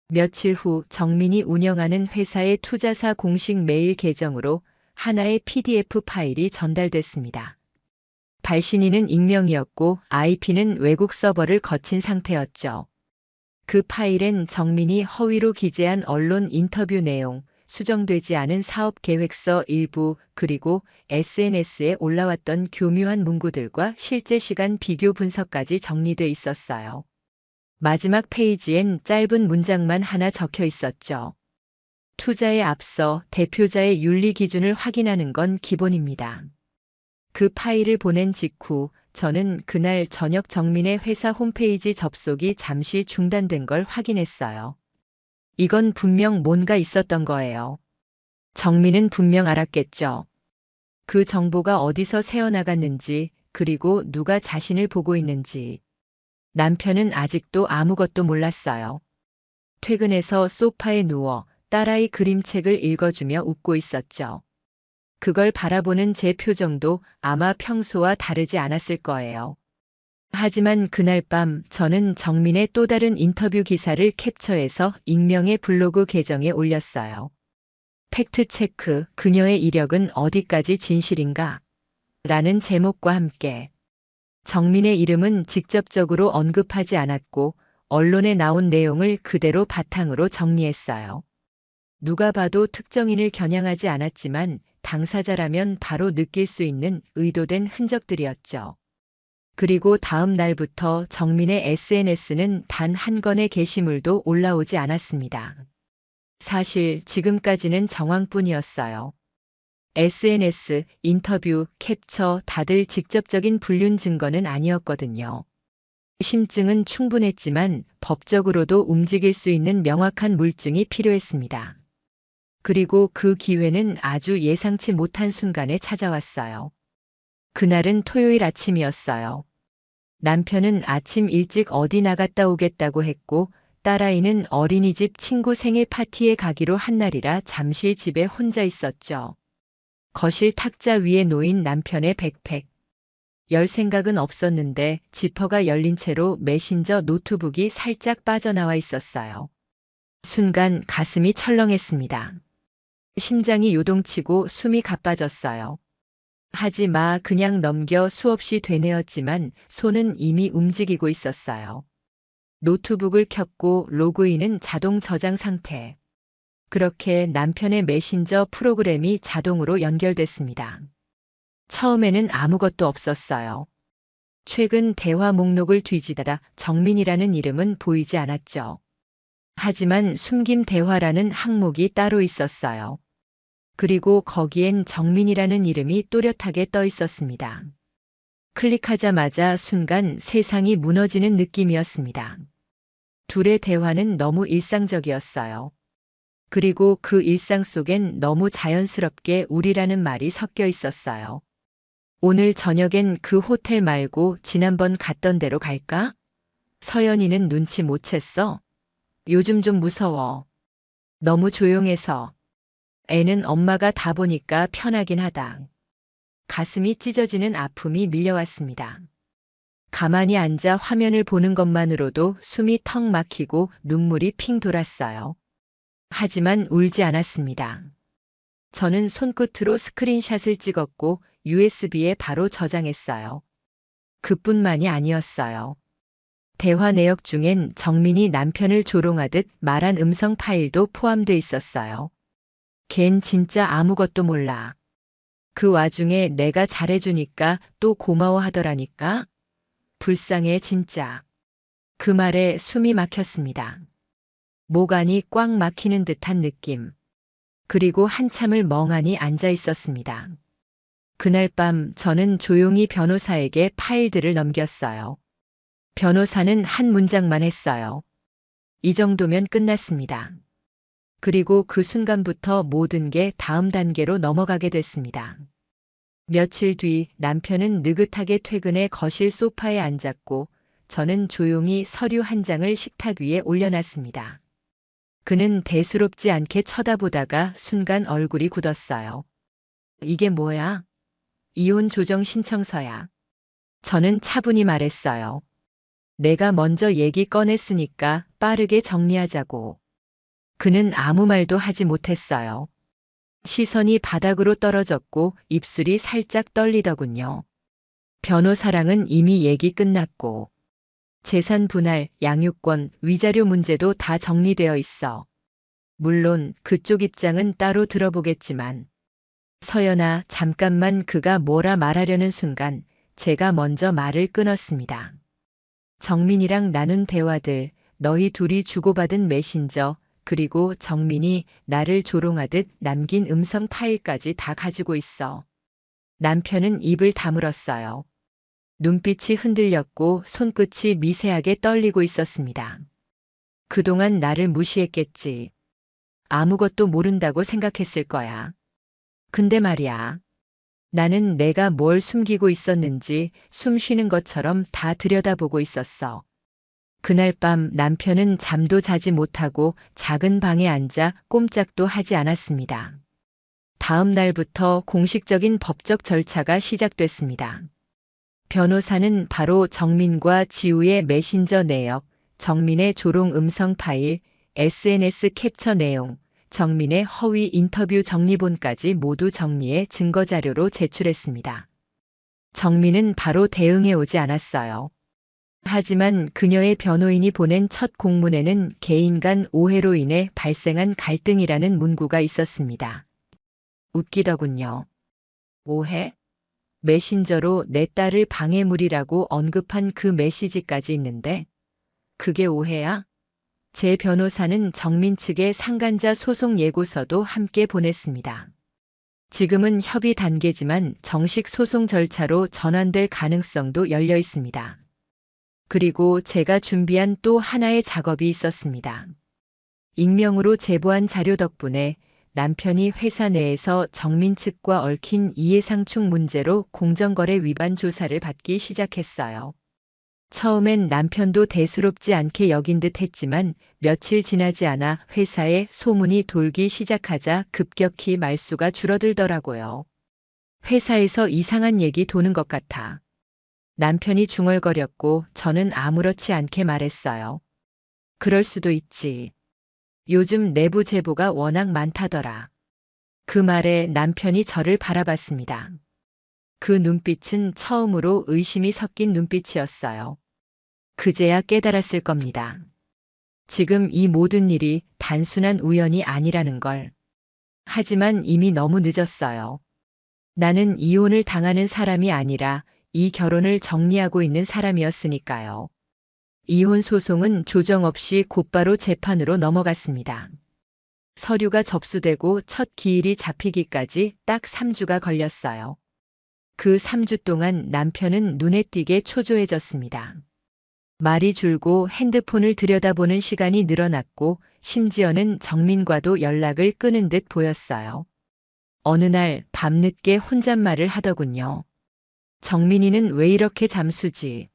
며칠 후 정민이 운영하는 회사의 투자사 공식 메일 계정으로 하나의 PDF 파일이 전달됐습니다. 발신인은 익명이었고 IP는 외국 서버를 거친 상태였죠. 그 파일엔 정민이 허위로 기재한 언론 인터뷰 내용, 수정되지 않은 사업 계획서 일부, 그리고 SNS에 올라왔던 교묘한 문구들과 실제 시간 비교 분석까지 정리돼 있었어요. 마지막 페이지엔 짧은 문장만 하나 적혀 있었죠. 투자에 앞서 대표자의 윤리 기준을 확인하는 건 기본입니다. 그 파일을 보낸 직후 저는 그날 저녁 정민의 회사 홈페이지 접속이 잠시 중단된 걸 확인했어요. 이건 분명 뭔가 있었던 거예요. 정민은 분명 알았겠죠. 그 정보가 어디서 새어나갔는지, 그리고 누가 자신을 보고 있는지. 남편은 아직도 아무것도 몰랐어요. 퇴근해서 소파에 누워 딸아이 그림책을 읽어주며 웃고 있었죠. 그걸 바라보는 제 표정도 아마 평소와 다르지 않았을 거예요. 하지만 그날 밤 저는 정민의 또 다른 인터뷰 기사를 캡처해서 익명의 블로그 계정에 올렸어요. 팩트체크, 그녀의 이력은 어디까지 진실인가? 라는 제목과 함께 정민의 이름은 직접적으로 언급하지 않았고 언론에 나온 내용을 그대로 바탕으로 정리했어요. 누가 봐도 특정인을 겨냥하지 않았지만 당사자라면 바로 느낄 수 있는 의도된 흔적들이었죠. 그리고 다음 날부터 정민의 SNS는 단 한 건의 게시물도 올라오지 않았습니다. 사실 지금까지는 정황뿐이었어요. SNS, 인터뷰, 캡처 다들 직접적인 불륜 증거는 아니었거든요. 심증은 충분했지만 법적으로도 움직일 수 있는 명확한 물증이 필요했습니다. 그리고 그 기회는 아주 예상치 못한 순간에 찾아왔어요. 그날은 토요일 아침이었어요. 남편은 아침 일찍 어디 나갔다 오겠다고 했고 딸아이는 어린이집 친구 생일 파티에 가기로 한 날이라 잠시 집에 혼자 있었죠. 거실 탁자 위에 놓인 남편의 백팩. 열 생각은 없었는데 지퍼가 열린 채로 메신저 노트북이 살짝 빠져나와 있었어요. 순간 가슴이 철렁했습니다. 심장이 요동치고 숨이 가빠졌어요. 하지 마, 그냥 넘겨, 수없이 되뇌었지만 손은 이미 움직이고 있었어요. 노트북을 켰고 로그인은 자동 저장 상태. 그렇게 남편의 메신저 프로그램이 자동으로 연결됐습니다. 처음에는 아무것도 없었어요. 최근 대화 목록을 뒤지다가 정민이라는 이름은 보이지 않았죠. 하지만 숨김 대화라는 항목이 따로 있었어요. 그리고 거기엔 정민이라는 이름이 또렷하게 떠 있었습니다. 클릭하자마자 순간 세상이 무너지는 느낌이었습니다. 둘의 대화는 너무 일상적이었어요. 그리고 그 일상 속엔 너무 자연스럽게 우리라는 말이 섞여 있었어요. 오늘 저녁엔 그 호텔 말고 지난번 갔던 데로 갈까? 서연이는 눈치 못 챘어. 요즘 좀 무서워. 너무 조용해서. 애는 엄마가 다 보니까 편하긴 하다. 가슴이 찢어지는 아픔이 밀려왔습니다. 가만히 앉아 화면을 보는 것만으로도 숨이 턱 막히고 눈물이 핑 돌았어요. 하지만 울지 않았습니다. 저는 손끝으로 스크린샷을 찍었고 USB에 바로 저장했어요. 그뿐만이 아니었어요. 대화 내역 중엔 정민이 남편을 조롱하듯 말한 음성 파일도 포함돼 있었어요. 걘 진짜 아무것도 몰라. 그 와중에 내가 잘해주니까 또 고마워하더라니까. 불쌍해 진짜. 그 말에 숨이 막혔습니다. 목 안이 꽉 막히는 듯한 느낌. 그리고 한참을 멍하니 앉아 있었습니다. 그날 밤 저는 조용히 변호사에게 파일들을 넘겼어요. 변호사는 한 문장만 했어요. 이 정도면 끝났습니다. 그리고 그 순간부터 모든 게 다음 단계로 넘어가게 됐습니다. 며칠 뒤 남편은 느긋하게 퇴근해 거실 소파에 앉았고 저는 조용히 서류 한 장을 식탁 위에 올려놨습니다. 그는 대수롭지 않게 쳐다보다가 순간 얼굴이 굳었어요. 이게 뭐야? 이혼 조정 신청서야. 저는 차분히 말했어요. 내가 먼저 얘기 꺼냈으니까 빠르게 정리하자고. 그는 아무 말도 하지 못했어요. 시선이 바닥으로 떨어졌고 입술이 살짝 떨리더군요. 변호사랑은 이미 얘기 끝났고 재산 분할, 양육권, 위자료 문제도 다 정리되어 있어. 물론 그쪽 입장은 따로 들어보겠지만 서연아, 잠깐만. 그가 뭐라 말하려는 순간 제가 먼저 말을 끊었습니다. 정민이랑 나눈 대화들, 너희 둘이 주고받은 메신저, 그리고 정민이 나를 조롱하듯 남긴 음성 파일까지 다 가지고 있어. 남편은 입을 다물었어요. 눈빛이 흔들렸고 손끝이 미세하게 떨리고 있었습니다. 그동안 나를 무시했겠지. 아무것도 모른다고 생각했을 거야. 근데 말이야. 나는 내가 뭘 숨기고 있었는지 숨 쉬는 것처럼 다 들여다보고 있었어. 그날 밤 남편은 잠도 자지 못하고 작은 방에 앉아 꼼짝도 하지 않았습니다. 다음 날부터 공식적인 법적 절차가 시작됐습니다. 변호사는 바로 정민과 지우의 메신저 내역, 정민의 조롱 음성 파일, SNS 캡처 내용, 정민의 허위 인터뷰 정리본까지 모두 정리해 증거자료로 제출했습니다. 정민은 바로 대응해 오지 않았어요. 하지만 그녀의 변호인이 보낸 첫 공문에는 개인 간 오해로 인해 발생한 갈등이라는 문구가 있었습니다. 웃기더군요. 오해? 메신저로 내 딸을 방해물이라고 언급한 그 메시지까지 있는데 그게 오해야? 제 변호사는 정민 측의 상간자 소송 예고서도 함께 보냈습니다. 지금은 협의 단계지만 정식 소송 절차로 전환될 가능성도 열려 있습니다. 그리고 제가 준비한 또 하나의 작업이 있었습니다. 익명으로 제보한 자료 덕분에 남편이 회사 내에서 정민 측과 얽힌 이해상충 문제로 공정거래 위반 조사를 받기 시작했어요. 처음엔 남편도 대수롭지 않게 여긴 듯 했지만 며칠 지나지 않아 회사에 소문이 돌기 시작하자 급격히 말수가 줄어들더라고요. 회사에서 이상한 얘기 도는 것 같아. 남편이 중얼거렸고 저는 아무렇지 않게 말했어요. 그럴 수도 있지. 요즘 내부 제보가 워낙 많다더라. 그 말에 남편이 저를 바라봤습니다. 그 눈빛은 처음으로 의심이 섞인 눈빛이었어요. 그제야 깨달았을 겁니다. 지금 이 모든 일이 단순한 우연이 아니라는 걸. 하지만 이미 너무 늦었어요. 나는 이혼을 당하는 사람이 아니라 이 결혼을 정리하고 있는 사람이었으니까요. 이혼 소송은 조정 없이 곧바로 재판으로 넘어갔습니다. 서류가 접수되고 첫 기일이 잡히기까지 딱 3주가 걸렸어요. 그 3주 동안 남편은 눈에 띄게 초조해졌습니다. 말이 줄고 핸드폰을 들여다보는 시간이 늘어났고 심지어는 정민과도 연락을 끊은 듯 보였어요. 어느 날 밤늦게 혼잣말을 하더군요. 정민이는 왜 이렇게 잠수지?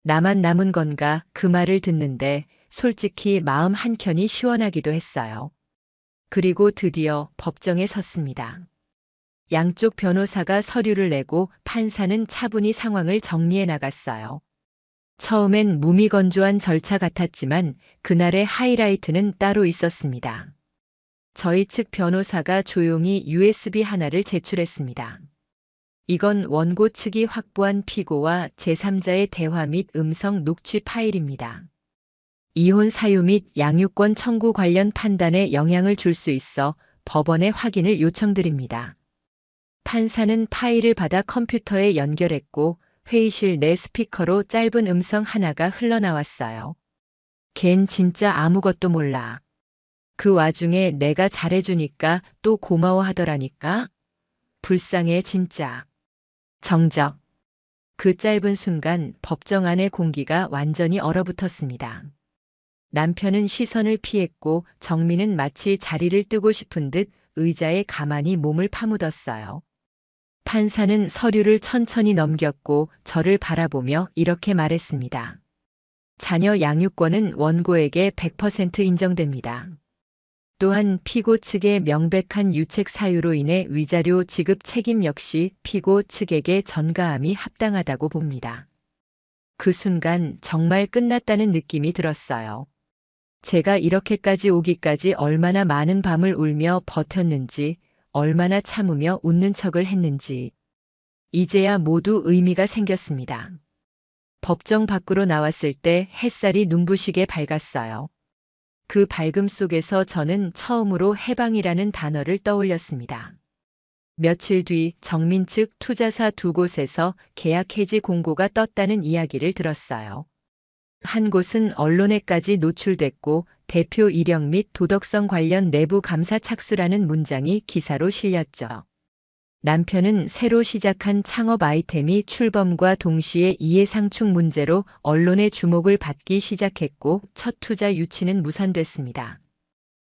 나만 남은 건가 그 말을 듣는데 솔직히 마음 한켠이 시원하기도 했어요. 그리고 드디어 법정에 섰습니다. 양쪽 변호사가 서류를 내고 판사는 차분히 상황을 정리해 나갔어요. 처음엔 무미건조한 절차 같았지만 그날의 하이라이트는 따로 있었습니다. 저희 측 변호사가 조용히 USB 하나를 제출했습니다. 이건 원고 측이 확보한 피고와 제3자의 대화 및 음성 녹취 파일입니다. 이혼 사유 및 양육권 청구 관련 판단에 영향을 줄 수 있어 법원에 확인을 요청드립니다. 판사는 파일을 받아 컴퓨터에 연결했고 회의실 내 스피커로 짧은 음성 하나가 흘러나왔어요. 걘 진짜 아무것도 몰라. 그 와중에 내가 잘해주니까 또 고마워하더라니까? 불쌍해 진짜. 정적. 그 짧은 순간 법정 안의 공기가 완전히 얼어붙었습니다. 남편은 시선을 피했고 정민은 마치 자리를 뜨고 싶은 듯 의자에 가만히 몸을 파묻었어요. 판사는 서류를 천천히 넘겼고 저를 바라보며 이렇게 말했습니다. 자녀 양육권은 원고에게 100% 인정됩니다. 또한 피고 측의 명백한 유책 사유로 인해 위자료 지급 책임 역시 피고 측에게 전가함이 합당하다고 봅니다. 그 순간 정말 끝났다는 느낌이 들었어요. 제가 이렇게까지 오기까지 얼마나 많은 밤을 울며 버텼는지, 얼마나 참으며 웃는 척을 했는지. 이제야 모두 의미가 생겼습니다. 법정 밖으로 나왔을 때 햇살이 눈부시게 밝았어요. 그 밝음 속에서 저는 처음으로 해방이라는 단어를 떠올렸습니다. 며칠 뒤 정민 측 투자사 두 곳에서 계약 해지 공고가 떴다는 이야기를 들었어요. 한 곳은 언론에까지 노출됐고 대표 이력 및 도덕성 관련 내부 감사 착수라는 문장이 기사로 실렸죠. 남편은 새로 시작한 창업 아이템이 출범과 동시에 이해상충 문제로 언론의 주목을 받기 시작했고 첫 투자 유치는 무산됐습니다.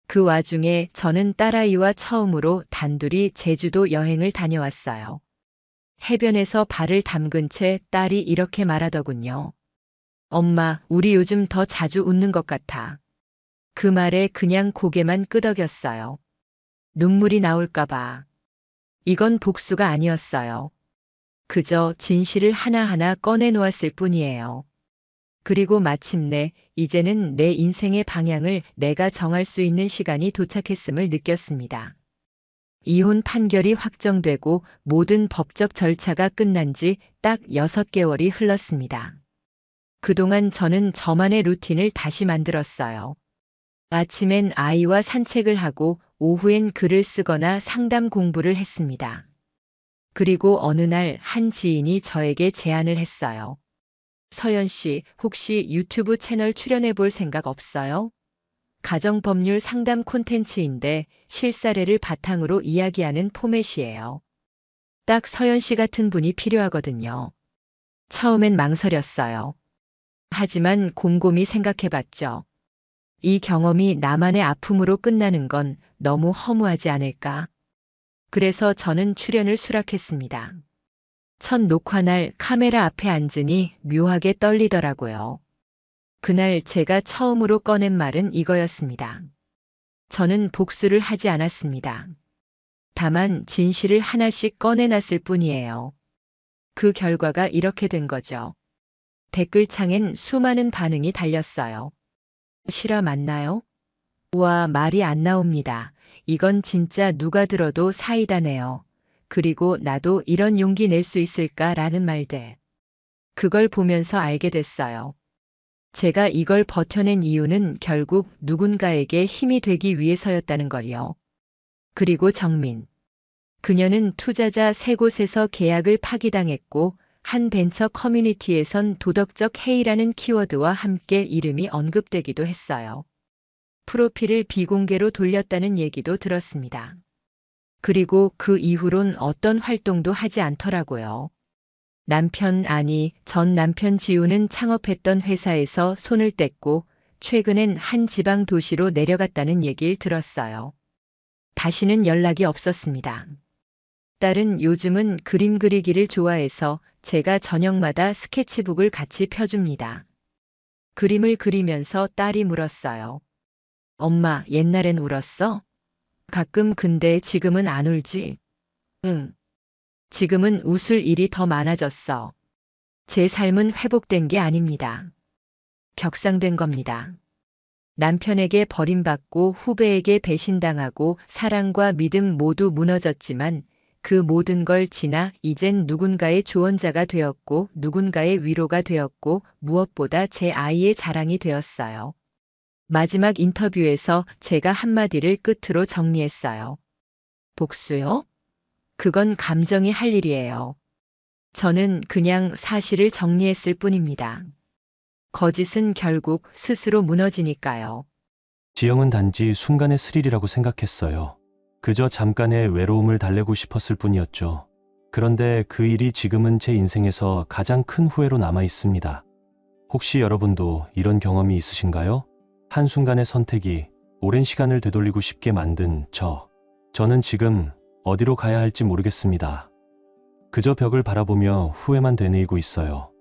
그 와중에 저는 딸아이와 처음으로 단둘이 제주도 여행을 다녀왔어요. 해변에서 발을 담근 채 딸이 이렇게 말하더군요. 엄마, 우리 요즘 더 자주 웃는 것 같아. 그 말에 그냥 고개만 끄덕였어요. 눈물이 나올까봐. 이건 복수가 아니었어요. 그저 진실을 하나하나 꺼내놓았을 뿐이에요. 그리고 마침내 이제는 내 인생의 방향을 내가 정할 수 있는 시간이 도착했음을 느꼈습니다. 이혼 판결이 확정되고 모든 법적 절차가 끝난 지 딱 6개월이 흘렀습니다. 그동안 저는 저만의 루틴을 다시 만들었어요. 아침엔 아이와 산책을 하고 오후엔 글을 쓰거나 상담 공부를 했습니다. 그리고 어느 날 한 지인이 저에게 제안을 했어요. 서연 씨, 혹시 유튜브 채널 출연해 볼 생각 없어요? 가정법률 상담 콘텐츠인데 실사례를 바탕으로 이야기하는 포맷이에요. 딱 서연 씨 같은 분이 필요하거든요. 처음엔 망설였어요. 하지만 곰곰이 생각해 봤죠. 이 경험이 나만의 아픔으로 끝나는 건 너무 허무하지 않을까? 그래서 저는 출연을 수락했습니다. 첫 녹화날 카메라 앞에 앉으니 묘하게 떨리더라고요. 그날 제가 처음으로 꺼낸 말은 이거였습니다. 저는 복수를 하지 않았습니다. 다만 진실을 하나씩 꺼내놨을 뿐이에요. 그 결과가 이렇게 된 거죠. 댓글창엔 수많은 반응이 달렸어요. 실화 맞나요? 우와, 말이 안 나옵니다. 이건 진짜 누가 들어도 사이다네요. 그리고 나도 이런 용기 낼 수 있을까라는 말들. 그걸 보면서 알게 됐어요. 제가 이걸 버텨낸 이유는 결국 누군가에게 힘이 되기 위해서였다는 걸요. 그리고 정민. 그녀는 투자자 3곳에서 계약을 파기당했고 한 벤처 커뮤니티에선 도덕적 해이라는 키워드와 함께 이름이 언급되기도 했어요. 프로필을 비공개로 돌렸다는 얘기도 들었습니다. 그리고 그 이후론 어떤 활동도 하지 않더라고요. 전 남편 지우는 창업했던 회사에서 손을 뗐고 최근엔 한 지방 도시로 내려갔다는 얘기를 들었어요. 다시는 연락이 없었습니다. 딸은 요즘은 그림 그리기를 좋아해서 제가 저녁마다 스케치북을 같이 펴줍니다. 그림을 그리면서 딸이 물었어요. 엄마, 옛날엔 울었어? 가끔. 근데 지금은 안 울지? 응. 지금은 웃을 일이 더 많아졌어. 제 삶은 회복된 게 아닙니다. 격상된 겁니다. 남편에게 버림받고 후배에게 배신당하고 사랑과 믿음 모두 무너졌지만 그 모든 걸 지나 이젠 누군가의 조언자가 되었고 누군가의 위로가 되었고 무엇보다 제 아이의 자랑이 되었어요. 마지막 인터뷰에서 제가 한마디를 끝으로 정리했어요. 복수요? 그건 감정이 할 일이에요. 저는 그냥 사실을 정리했을 뿐입니다. 거짓은 결국 스스로 무너지니까요. 지영은 단지 순간의 스릴이라고 생각했어요. 그저 잠깐의 외로움을 달래고 싶었을 뿐이었죠. 그런데 그 일이 지금은 제 인생에서 가장 큰 후회로 남아 있습니다. 혹시 여러분도 이런 경험이 있으신가요? 한순간의 선택이 오랜 시간을 되돌리고 싶게 만든 저는 지금 어디로 가야 할지 모르겠습니다. 그저 벽을 바라보며 후회만 되뇌이고 있어요.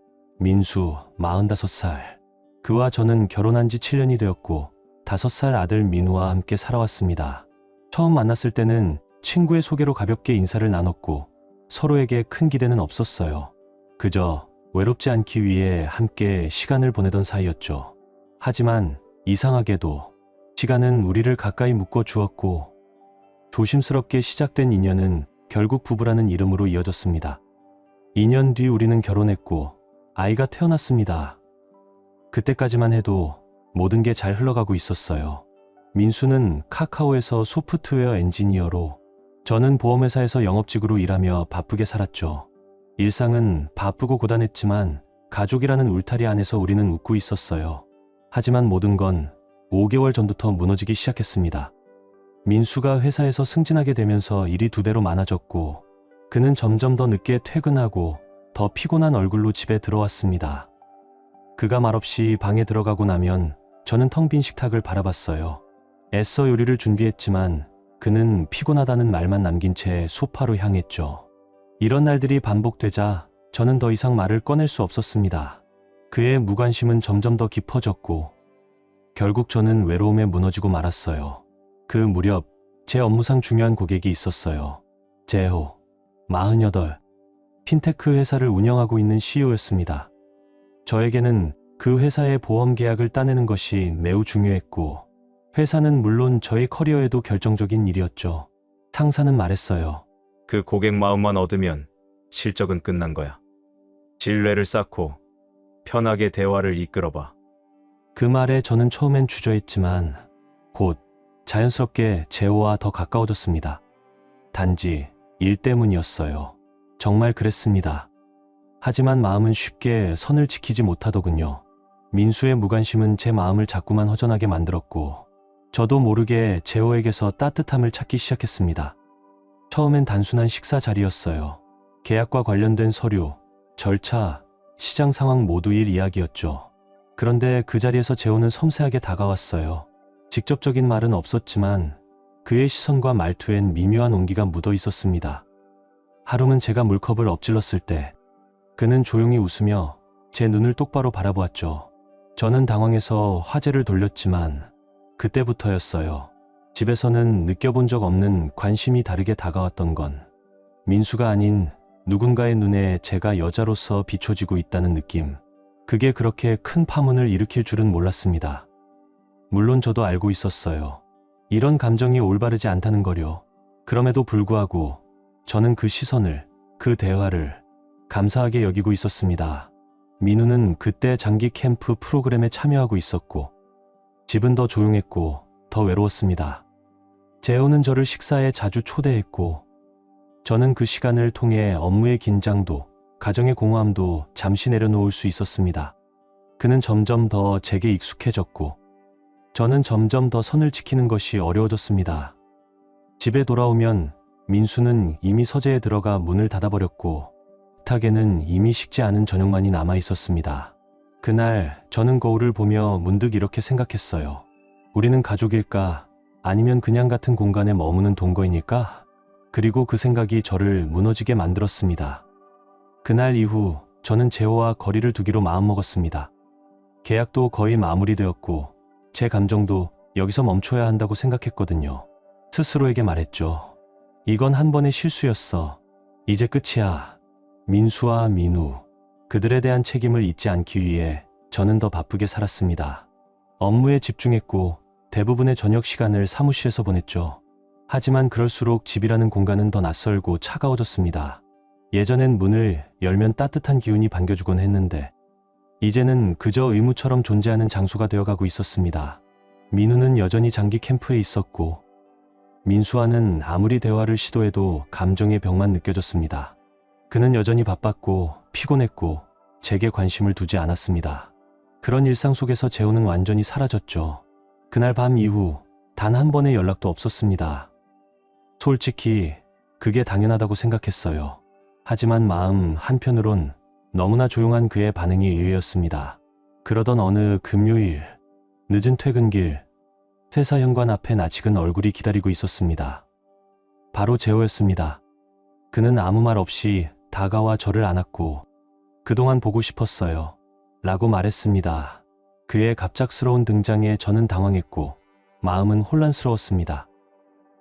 민수, 45살. 그와 저는 결혼한 지 7년이 되었고 5살 아들 민우와 함께 살아왔습니다. 처음 만났을 때는 친구의 소개로 가볍게 인사를 나눴고 서로에게 큰 기대는 없었어요. 그저 외롭지 않기 위해 함께 시간을 보내던 사이였죠. 하지만 이상하게도 시간은 우리를 가까이 묶어 주었고 조심스럽게 시작된 인연은 결국 부부라는 이름으로 이어졌습니다. 2년 뒤 우리는 결혼했고 아이가 태어났습니다. 그때까지만 해도 모든 게 잘 흘러가고 있었어요. 민수는 카카오에서 소프트웨어 엔지니어로, 저는 보험회사에서 영업직으로 일하며 바쁘게 살았죠. 일상은 바쁘고 고단했지만 가족이라는 울타리 안에서 우리는 웃고 있었어요. 하지만 모든 건 5개월 전부터 무너지기 시작했습니다. 민수가 회사에서 승진하게 되면서 일이 2배로 많아졌고 그는 점점 더 늦게 퇴근하고 더 피곤한 얼굴로 집에 들어왔습니다. 그가 말없이 방에 들어가고 나면 저는 텅 빈 식탁을 바라봤어요. 애써 요리를 준비했지만 그는 피곤하다는 말만 남긴 채 소파로 향했죠. 이런 날들이 반복되자 저는 더 이상 말을 꺼낼 수 없었습니다. 그의 무관심은 점점 더 깊어졌고 결국 저는 외로움에 무너지고 말았어요. 그 무렵 제 업무상 중요한 고객이 있었어요. 제호, 48, 핀테크 회사를 운영하고 있는 CEO였습니다. 저에게는 그 회사의 보험 계약을 따내는 것이 매우 중요했고 회사는 물론 저의 커리어에도 결정적인 일이었죠. 상사는 말했어요. 그 고객 마음만 얻으면 실적은 끝난 거야. 신뢰를 쌓고 편하게 대화를 이끌어봐. 그 말에 저는 처음엔 주저했지만 곧 자연스럽게 제호와 더 가까워졌습니다. 단지 일 때문이었어요. 정말 그랬습니다. 하지만 마음은 쉽게 선을 지키지 못하더군요. 민수의 무관심은 제 마음을 자꾸만 허전하게 만들었고 저도 모르게 제호에게서 따뜻함을 찾기 시작했습니다. 처음엔 단순한 식사 자리였어요. 계약과 관련된 서류, 절차, 시장 상황 모두 일 이야기였죠. 그런데 그 자리에서 제호는 섬세하게 다가왔어요. 직접적인 말은 없었지만 그의 시선과 말투엔 미묘한 온기가 묻어 있었습니다. 하루는 제가 물컵을 엎질렀을 때 그는 조용히 웃으며 제 눈을 똑바로 바라보았죠. 저는 당황해서 화제를 돌렸지만 그때부터였어요. 집에서는 느껴본 적 없는 관심이 다르게 다가왔던 건 민수가 아닌 누군가의 눈에 제가 여자로서 비춰지고 있다는 느낌. 그게 그렇게 큰 파문을 일으킬 줄은 몰랐습니다. 물론 저도 알고 있었어요. 이런 감정이 올바르지 않다는 거요. 그럼에도 불구하고 저는 그 시선을, 그 대화를 감사하게 여기고 있었습니다. 민우는 그때 장기 캠프 프로그램에 참여하고 있었고 집은 더 조용했고 더 외로웠습니다. 제호는 저를 식사에 자주 초대했고 저는 그 시간을 통해 업무의 긴장도, 가정의 공허함도 잠시 내려놓을 수 있었습니다. 그는 점점 더 제게 익숙해졌고 저는 점점 더 선을 지키는 것이 어려워졌습니다. 집에 돌아오면 민수는 이미 서재에 들어가 문을 닫아버렸고 식탁에는 이미 식지 않은 저녁만이 남아 있었습니다. 그날 저는 거울을 보며 문득 이렇게 생각했어요. 우리는 가족일까? 아니면 그냥 같은 공간에 머무는 동거인일까? 그리고 그 생각이 저를 무너지게 만들었습니다. 그날 이후 저는 제호와 거리를 두기로 마음먹었습니다. 계약도 거의 마무리되었고 제 감정도 여기서 멈춰야 한다고 생각했거든요. 스스로에게 말했죠. 이건 한 번의 실수였어. 이제 끝이야. 민수와 민우, 그들에 대한 책임을 잊지 않기 위해 저는 더 바쁘게 살았습니다. 업무에 집중했고 대부분의 저녁 시간을 사무실에서 보냈죠. 하지만 그럴수록 집이라는 공간은 더 낯설고 차가워졌습니다. 예전엔 문을 열면 따뜻한 기운이 반겨주곤 했는데 이제는 그저 의무처럼 존재하는 장소가 되어가고 있었습니다. 민우는 여전히 장기 캠프에 있었고 민수와는 아무리 대화를 시도해도 감정의 벽만 느껴졌습니다. 그는 여전히 바빴고 피곤했고 제게 관심을 두지 않았습니다. 그런 일상 속에서 제호는 완전히 사라졌죠. 그날 밤 이후 단 한 번의 연락도 없었습니다. 솔직히 그게 당연하다고 생각했어요. 하지만 마음 한편으론 너무나 조용한 그의 반응이 의외였습니다. 그러던 어느 금요일, 늦은 퇴근길, 회사 현관 앞에 낯익은 얼굴이 기다리고 있었습니다. 바로 제호였습니다. 그는 아무 말 없이 다가와 저를 안았고 그동안 보고 싶었어요. 라고 말했습니다. 그의 갑작스러운 등장에 저는 당황했고 마음은 혼란스러웠습니다.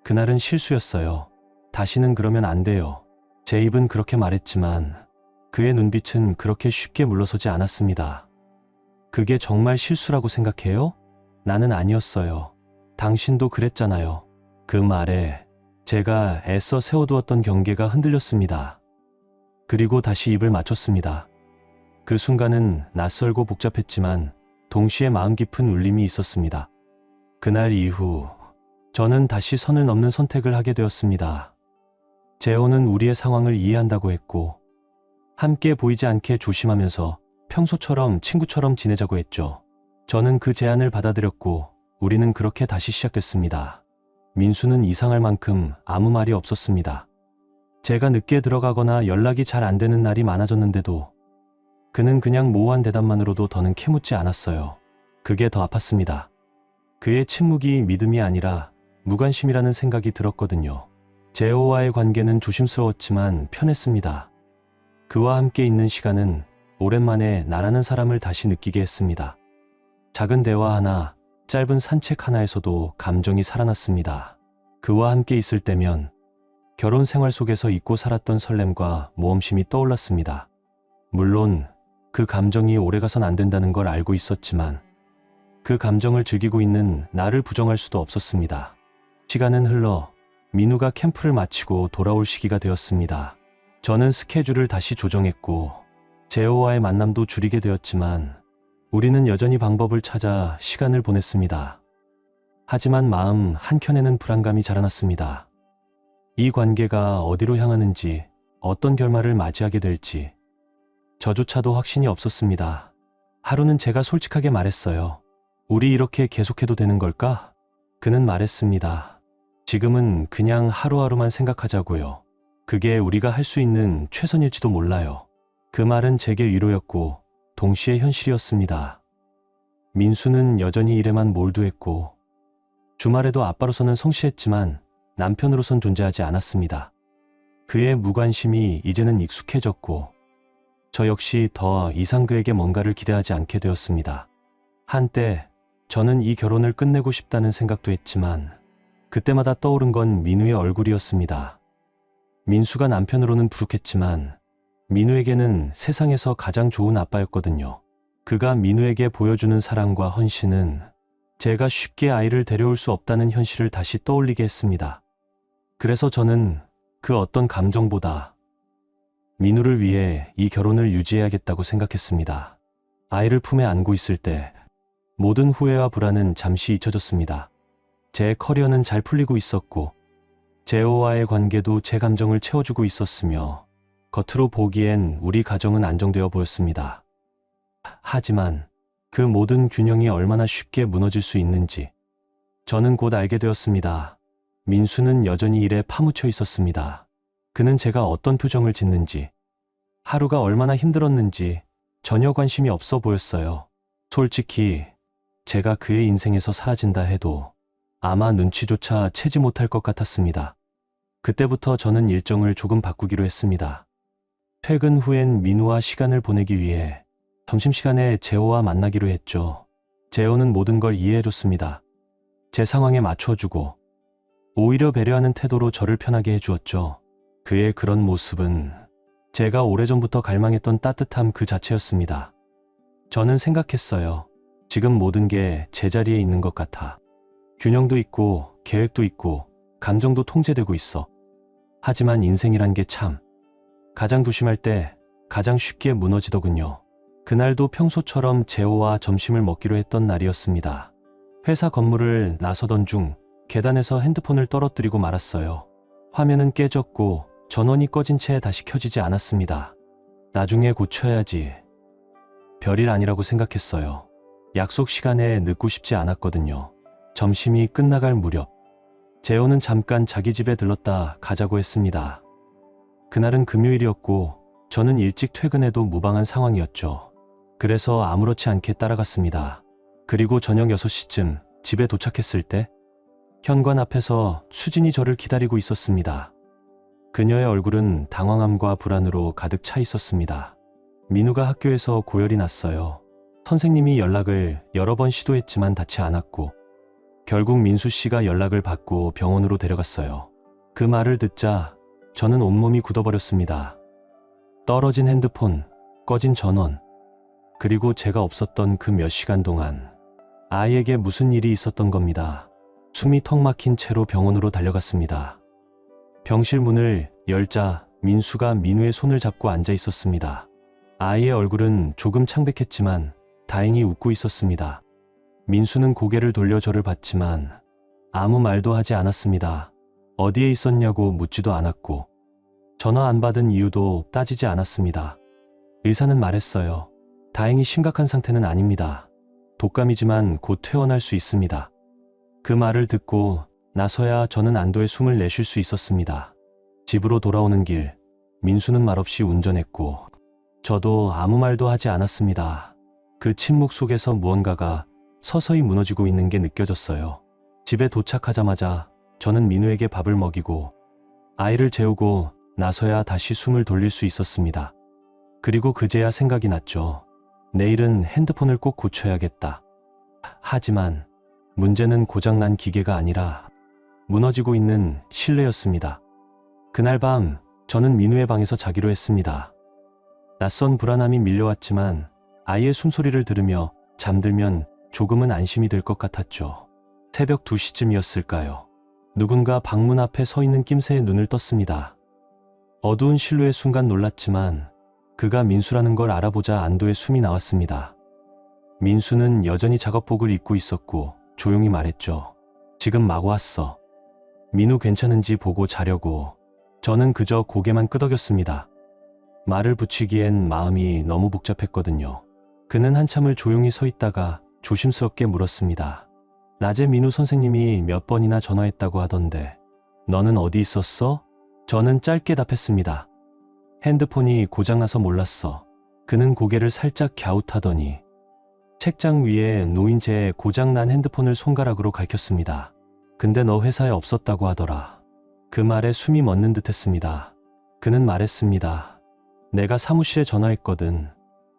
그날은 실수였어요. 다시는 그러면 안 돼요. 제 입은 그렇게 말했지만 그의 눈빛은 그렇게 쉽게 물러서지 않았습니다. 그게 정말 실수라고 생각해요? 나는 아니었어요. 당신도 그랬잖아요. 그 말에 제가 애써 세워두었던 경계가 흔들렸습니다. 그리고 다시 입을 맞췄습니다. 그 순간은 낯설고 복잡했지만 동시에 마음 깊은 울림이 있었습니다. 그날 이후 저는 다시 선을 넘는 선택을 하게 되었습니다. 제호는 우리의 상황을 이해한다고 했고 함께 보이지 않게 조심하면서 평소처럼 친구처럼 지내자고 했죠. 저는 그 제안을 받아들였고 우리는 그렇게 다시 시작됐습니다. 민수는 이상할 만큼 아무 말이 없었습니다. 제가 늦게 들어가거나 연락이 잘 안 되는 날이 많아졌는데도 그는 그냥 모호한 대답만으로도 더는 캐묻지 않았어요. 그게 더 아팠습니다. 그의 침묵이 믿음이 아니라 무관심이라는 생각이 들었거든요. 제호와의 관계는 조심스러웠지만 편했습니다. 그와 함께 있는 시간은 오랜만에 나라는 사람을 다시 느끼게 했습니다. 작은 대화 하나, 짧은 산책 하나에서도 감정이 살아났습니다. 그와 함께 있을 때면 결혼 생활 속에서 잊고 살았던 설렘과 모험심이 떠올랐습니다. 물론 그 감정이 오래가선 안 된다는 걸 알고 있었지만 그 감정을 즐기고 있는 나를 부정할 수도 없었습니다. 시간은 흘러 민우가 캠프를 마치고 돌아올 시기가 되었습니다. 저는 스케줄을 다시 조정했고 재호와의 만남도 줄이게 되었지만 우리는 여전히 방법을 찾아 시간을 보냈습니다. 하지만 마음 한켠에는 불안감이 자라났습니다. 이 관계가 어디로 향하는지, 어떤 결말을 맞이하게 될지 저조차도 확신이 없었습니다. 하루는 제가 솔직하게 말했어요. 우리 이렇게 계속해도 되는 걸까? 그는 말했습니다. 지금은 그냥 하루하루만 생각하자고요. 그게 우리가 할 수 있는 최선일지도 몰라요. 그 말은 제게 위로였고 동시에 현실이었습니다. 민수는 여전히 일에만 몰두했고 주말에도 아빠로서는 성실했지만 남편으로선 존재하지 않았습니다. 그의 무관심이 이제는 익숙해졌고 저 역시 더 이상 그에게 뭔가를 기대하지 않게 되었습니다. 한때 저는 이 결혼을 끝내고 싶다는 생각도 했지만 그때마다 떠오른 건 민우의 얼굴이었습니다. 민수가 남편으로는 부족했지만 민우에게는 세상에서 가장 좋은 아빠였거든요. 그가 민우에게 보여주는 사랑과 헌신은 제가 쉽게 아이를 데려올 수 없다는 현실을 다시 떠올리게 했습니다. 그래서 저는 그 어떤 감정보다 민우를 위해 이 결혼을 유지해야겠다고 생각했습니다. 아이를 품에 안고 있을 때 모든 후회와 불안은 잠시 잊혀졌습니다. 제 커리어는 잘 풀리고 있었고 재호와의 관계도 제 감정을 채워주고 있었으며 겉으로 보기엔 우리 가정은 안정되어 보였습니다. 하지만 그 모든 균형이 얼마나 쉽게 무너질 수 있는지 저는 곧 알게 되었습니다. 민수는 여전히 일에 파묻혀 있었습니다. 그는 제가 어떤 표정을 짓는지, 하루가 얼마나 힘들었는지 전혀 관심이 없어 보였어요. 솔직히 제가 그의 인생에서 사라진다 해도 아마 눈치조차 채지 못할 것 같았습니다. 그때부터 저는 일정을 조금 바꾸기로 했습니다. 퇴근 후엔 민우와 시간을 보내기 위해 점심시간에 재호와 만나기로 했죠. 재호는 모든 걸 이해해줬습니다. 제 상황에 맞춰주고 오히려 배려하는 태도로 저를 편하게 해주었죠. 그의 그런 모습은 제가 오래전부터 갈망했던 따뜻함 그 자체였습니다. 저는 생각했어요. 지금 모든 게 제자리에 있는 것 같아. 균형도 있고 계획도 있고 감정도 통제되고 있어. 하지만 인생이란 게 참 가장 조심할 때 가장 쉽게 무너지더군요. 그날도 평소처럼 재호와 점심을 먹기로 했던 날이었습니다. 회사 건물을 나서던 중 계단에서 핸드폰을 떨어뜨리고 말았어요. 화면은 깨졌고 전원이 꺼진 채 다시 켜지지 않았습니다. 나중에 고쳐야지. 별일 아니라고 생각했어요. 약속 시간에 늦고 싶지 않았거든요. 점심이 끝나갈 무렵 재호는 잠깐 자기 집에 들렀다 가자고 했습니다. 그날은 금요일이었고 저는 일찍 퇴근해도 무방한 상황이었죠. 그래서 아무렇지 않게 따라갔습니다. 그리고 저녁 6시쯤 집에 도착했을 때 현관 앞에서 수진이 저를 기다리고 있었습니다. 그녀의 얼굴은 당황함과 불안으로 가득 차 있었습니다. 민우가 학교에서 고열이 났어요. 선생님이 연락을 여러 번 시도했지만 닿지 않았고 결국 민수 씨가 연락을 받고 병원으로 데려갔어요. 그 말을 듣자 저는 온몸이 굳어버렸습니다. 떨어진 핸드폰, 꺼진 전원, 그리고 제가 없었던 그 몇 시간 동안 아이에게 무슨 일이 있었던 겁니다. 숨이 턱 막힌 채로 병원으로 달려갔습니다. 병실 문을 열자 민수가 민우의 손을 잡고 앉아 있었습니다. 아이의 얼굴은 조금 창백했지만 다행히 웃고 있었습니다. 민수는 고개를 돌려 저를 봤지만 아무 말도 하지 않았습니다. 어디에 있었냐고 묻지도 않았고 전화 안 받은 이유도 따지지 않았습니다. 의사는 말했어요. 다행히 심각한 상태는 아닙니다. 독감이지만 곧 퇴원할 수 있습니다. 그 말을 듣고 나서야 저는 안도의 숨을 내쉴 수 있었습니다. 집으로 돌아오는 길, 민수는 말없이 운전했고 저도 아무 말도 하지 않았습니다. 그 침묵 속에서 무언가가 서서히 무너지고 있는 게 느껴졌어요. 집에 도착하자마자 저는 민우에게 밥을 먹이고 아이를 재우고 나서야 다시 숨을 돌릴 수 있었습니다. 그리고 그제야 생각이 났죠. 내일은 핸드폰을 꼭 고쳐야겠다. 하지만 문제는 고장난 기계가 아니라 무너지고 있는 신뢰였습니다. 그날 밤 저는 민우의 방에서 자기로 했습니다. 낯선 불안함이 밀려왔지만 아이의 숨소리를 들으며 잠들면 조금은 안심이 될 것 같았죠. 새벽 2시쯤이었을까요? 누군가 방문 앞에 서 있는 낌새에 눈을 떴습니다. 어두운 실루엣 순간 놀랐지만 그가 민수라는 걸 알아보자 안도의 숨이 나왔습니다. 민수는 여전히 작업복을 입고 있었고 조용히 말했죠. 지금 막 왔어. 민우 괜찮은지 보고 자려고. 저는 그저 고개만 끄덕였습니다. 말을 붙이기엔 마음이 너무 복잡했거든요. 그는 한참을 조용히 서 있다가 조심스럽게 물었습니다. 낮에 민우 선생님이 몇 번이나 전화했다고 하던데 너는 어디 있었어? 저는 짧게 답했습니다. 핸드폰이 고장나서 몰랐어. 그는 고개를 살짝 갸웃하더니 책장 위에 놓인 제 고장난 핸드폰을 손가락으로 가리켰습니다. 근데 너 회사에 없었다고 하더라. 그 말에 숨이 멎는 듯 했습니다. 그는 말했습니다. 내가 사무실에 전화했거든.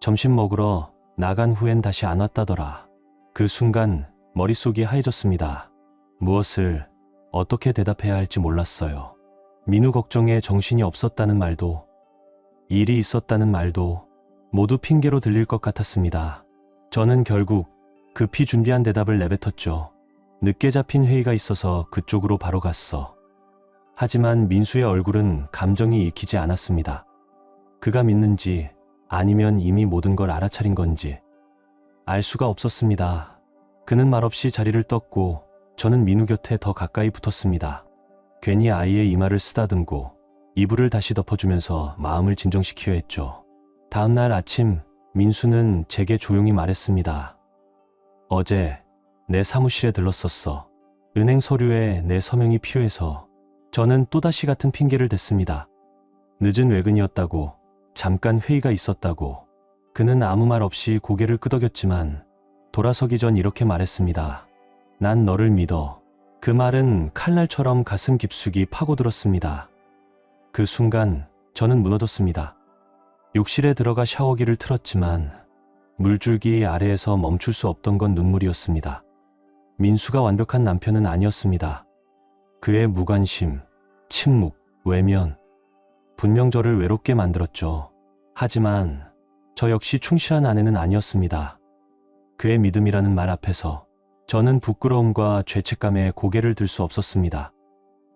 점심 먹으러 나간 후엔 다시 안 왔다더라. 그 순간 머릿속이 하얘졌습니다. 무엇을 어떻게 대답해야 할지 몰랐어요. 민우 걱정에 정신이 없었다는 말도 일이 있었다는 말도 모두 핑계로 들릴 것 같았습니다. 저는 결국 급히 준비한 대답을 내뱉었죠. 늦게 잡힌 회의가 있어서 그쪽으로 바로 갔어. 하지만 민수의 얼굴은 감정이 익히지 않았습니다. 그가 믿는지 아니면 이미 모든 걸 알아차린 건지 알 수가 없었습니다. 그는 말없이 자리를 떴고 저는 민우 곁에 더 가까이 붙었습니다. 괜히 아이의 이마를 쓰다듬고 이불을 다시 덮어주면서 마음을 진정시키려 했죠. 다음 날 아침 민수는 제게 조용히 말했습니다. 어제 내 사무실에 들렀었어. 은행 서류에 내 서명이 필요해서. 저는 또다시 같은 핑계를 댔습니다. 늦은 외근이었다고, 잠깐 회의가 있었다고. 그는 아무 말 없이 고개를 끄덕였지만 돌아서기 전 이렇게 말했습니다. 난 너를 믿어. 그 말은 칼날처럼 가슴 깊숙이 파고들었습니다. 그 순간 저는 무너졌습니다. 욕실에 들어가 샤워기를 틀었지만 물줄기 아래에서 멈출 수 없던 건 눈물이었습니다. 민수가 완벽한 남편은 아니었습니다. 그의 무관심, 침묵, 외면, 분명 저를 외롭게 만들었죠. 하지만 저 역시 충실한 아내는 아니었습니다. 그의 믿음이라는 말 앞에서 저는 부끄러움과 죄책감에 고개를 들 수 없었습니다.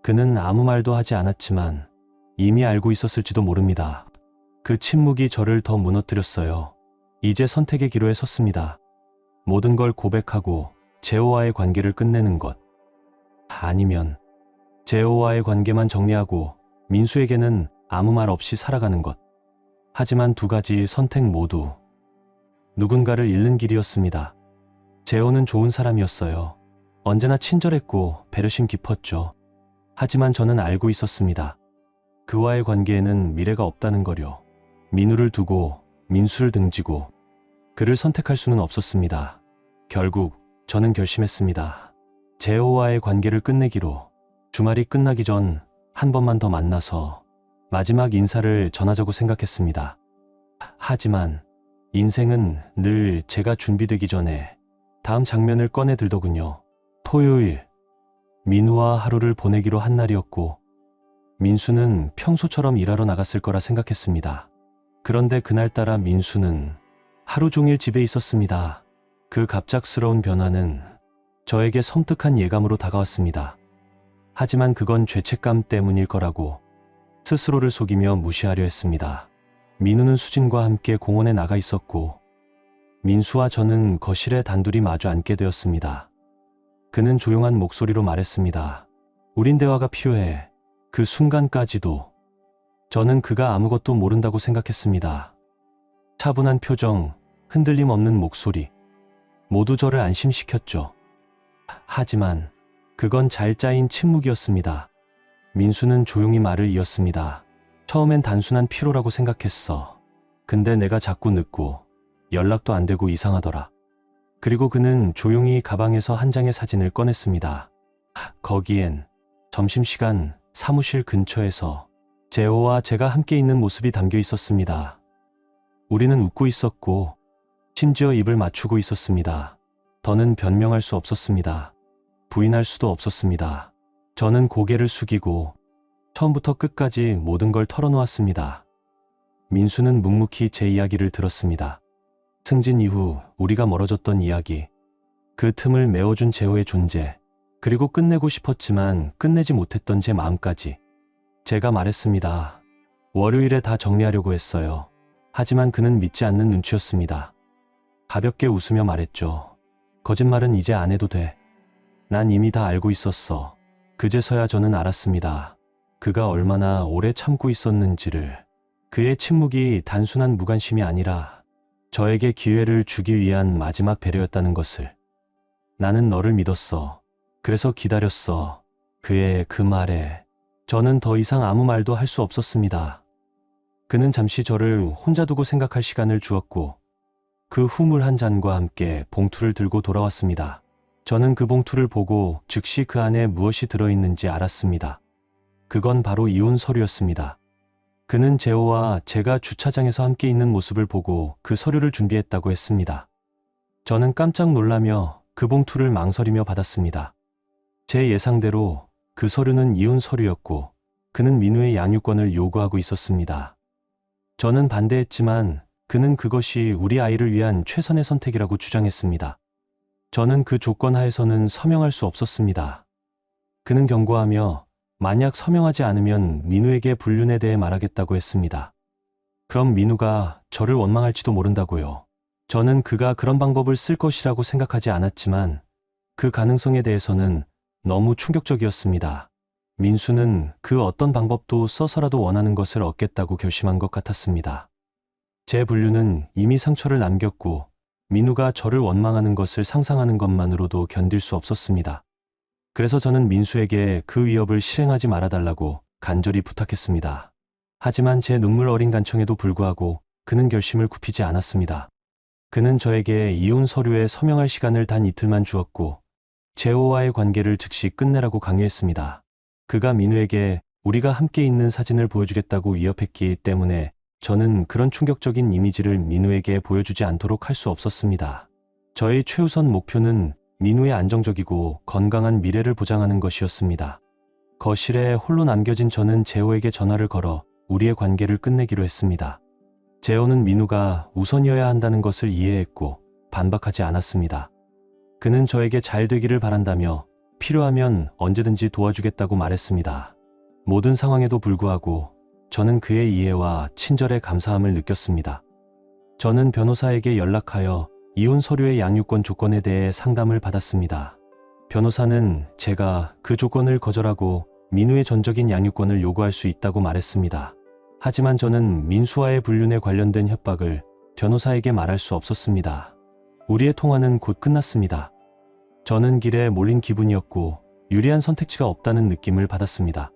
그는 아무 말도 하지 않았지만 이미 알고 있었을지도 모릅니다. 그 침묵이 저를 더 무너뜨렸어요. 이제 선택의 기로에 섰습니다. 모든 걸 고백하고 재호와의 관계를 끝내는 것. 아니면 재호와의 관계만 정리하고 민수에게는 아무 말 없이 살아가는 것. 하지만 두 가지 선택 모두 누군가를 잃는 길이었습니다. 재호는 좋은 사람이었어요. 언제나 친절했고 배려심 깊었죠. 하지만 저는 알고 있었습니다. 그와의 관계에는 미래가 없다는 거요. 민우를 두고 민수를 등지고 그를 선택할 수는 없었습니다. 결국 저는 결심했습니다. 재호와의 관계를 끝내기로. 주말이 끝나기 전 한 번만 더 만나서 마지막 인사를 전하자고 생각했습니다. 하지만 인생은 늘 제가 준비되기 전에 다음 장면을 꺼내 들더군요. 토요일, 민우와 하루를 보내기로 한 날이었고 민수는 평소처럼 일하러 나갔을 거라 생각했습니다. 그런데 그날따라 민수는 하루 종일 집에 있었습니다. 그 갑작스러운 변화는 저에게 섬뜩한 예감으로 다가왔습니다. 하지만 그건 죄책감 때문일 거라고 스스로를 속이며 무시하려 했습니다. 민우는 수진과 함께 공원에 나가 있었고 민수와 저는 거실에 단둘이 마주 앉게 되었습니다. 그는 조용한 목소리로 말했습니다. 우린 대화가 필요해. 그 순간까지도 저는 그가 아무것도 모른다고 생각했습니다. 차분한 표정, 흔들림 없는 목소리, 모두 저를 안심시켰죠. 하지만 그건 잘 짜인 침묵이었습니다. 민수는 조용히 말을 이었습니다. 처음엔 단순한 피로라고 생각했어. 근데 내가 자꾸 늦고 연락도 안 되고 이상하더라. 그리고 그는 조용히 가방에서 한 장의 사진을 꺼냈습니다. 거기엔 점심시간 사무실 근처에서 재호와 제가 함께 있는 모습이 담겨 있었습니다. 우리는 웃고 있었고 심지어 입을 맞추고 있었습니다. 더는 변명할 수 없었습니다. 부인할 수도 없었습니다. 저는 고개를 숙이고 처음부터 끝까지 모든 걸 털어놓았습니다. 민수는 묵묵히 제 이야기를 들었습니다. 승진 이후 우리가 멀어졌던 이야기, 그 틈을 메워준 재호의 존재, 그리고 끝내고 싶었지만 끝내지 못했던 제 마음까지. 제가 말했습니다. 월요일에 다 정리하려고 했어요. 하지만 그는 믿지 않는 눈치였습니다. 가볍게 웃으며 말했죠. 거짓말은 이제 안 해도 돼. 난 이미 다 알고 있었어. 그제서야 저는 알았습니다. 그가 얼마나 오래 참고 있었는지를. 그의 침묵이 단순한 무관심이 아니라 저에게 기회를 주기 위한 마지막 배려였다는 것을. 나는 너를 믿었어. 그래서 기다렸어. 그의 그 말에 저는 더 이상 아무 말도 할 수 없었습니다. 그는 잠시 저를 혼자 두고 생각할 시간을 주었고 그 후 물 한 잔과 함께 봉투를 들고 돌아왔습니다. 저는 그 봉투를 보고 즉시 그 안에 무엇이 들어있는지 알았습니다. 그건 바로 이혼 서류였습니다. 그는 재호와 제가 주차장에서 함께 있는 모습을 보고 그 서류를 준비했다고 했습니다. 저는 깜짝 놀라며 그 봉투를 망설이며 받았습니다. 제 예상대로 그 서류는 이혼 서류였고 그는 민우의 양육권을 요구하고 있었습니다. 저는 반대했지만 그는 그것이 우리 아이를 위한 최선의 선택이라고 주장했습니다. 저는 그 조건 하에서는 서명할 수 없었습니다. 그는 경고하며 만약 서명하지 않으면 민우에게 불륜에 대해 말하겠다고 했습니다. 그럼 민우가 저를 원망할지도 모른다고요. 저는 그가 그런 방법을 쓸 것이라고 생각하지 않았지만 그 가능성에 대해서는 너무 충격적이었습니다. 민수는 그 어떤 방법도 써서라도 원하는 것을 얻겠다고 결심한 것 같았습니다. 제 불륜은 이미 상처를 남겼고 민우가 저를 원망하는 것을 상상하는 것만으로도 견딜 수 없었습니다. 그래서 저는 민수에게 그 위협을 실행하지 말아달라고 간절히 부탁했습니다. 하지만 제 눈물 어린 간청에도 불구하고 그는 결심을 굽히지 않았습니다. 그는 저에게 이혼 서류에 서명할 시간을 단 이틀만 주었고 재호와의 관계를 즉시 끝내라고 강요했습니다. 그가 민우에게 우리가 함께 있는 사진을 보여주겠다고 위협했기 때문에 저는 그런 충격적인 이미지를 민우에게 보여주지 않도록 할 수 없었습니다. 저의 최우선 목표는 민우의 안정적이고 건강한 미래를 보장하는 것이었습니다. 거실에 홀로 남겨진 저는 재호에게 전화를 걸어 우리의 관계를 끝내기로 했습니다. 재호는 민우가 우선이어야 한다는 것을 이해했고 반박하지 않았습니다. 그는 저에게 잘 되기를 바란다며 필요하면 언제든지 도와주겠다고 말했습니다. 모든 상황에도 불구하고 저는 그의 이해와 친절에 감사함을 느꼈습니다. 저는 변호사에게 연락하여 이혼 서류의 양육권 조건에 대해 상담을 받았습니다. 변호사는 제가 그 조건을 거절하고 민우의 전적인 양육권을 요구할 수 있다고 말했습니다. 하지만 저는 민수와의 불륜에 관련된 협박을 변호사에게 말할 수 없었습니다. 우리의 통화는 곧 끝났습니다. 저는 길에 몰린 기분이었고 유리한 선택지가 없다는 느낌을 받았습니다.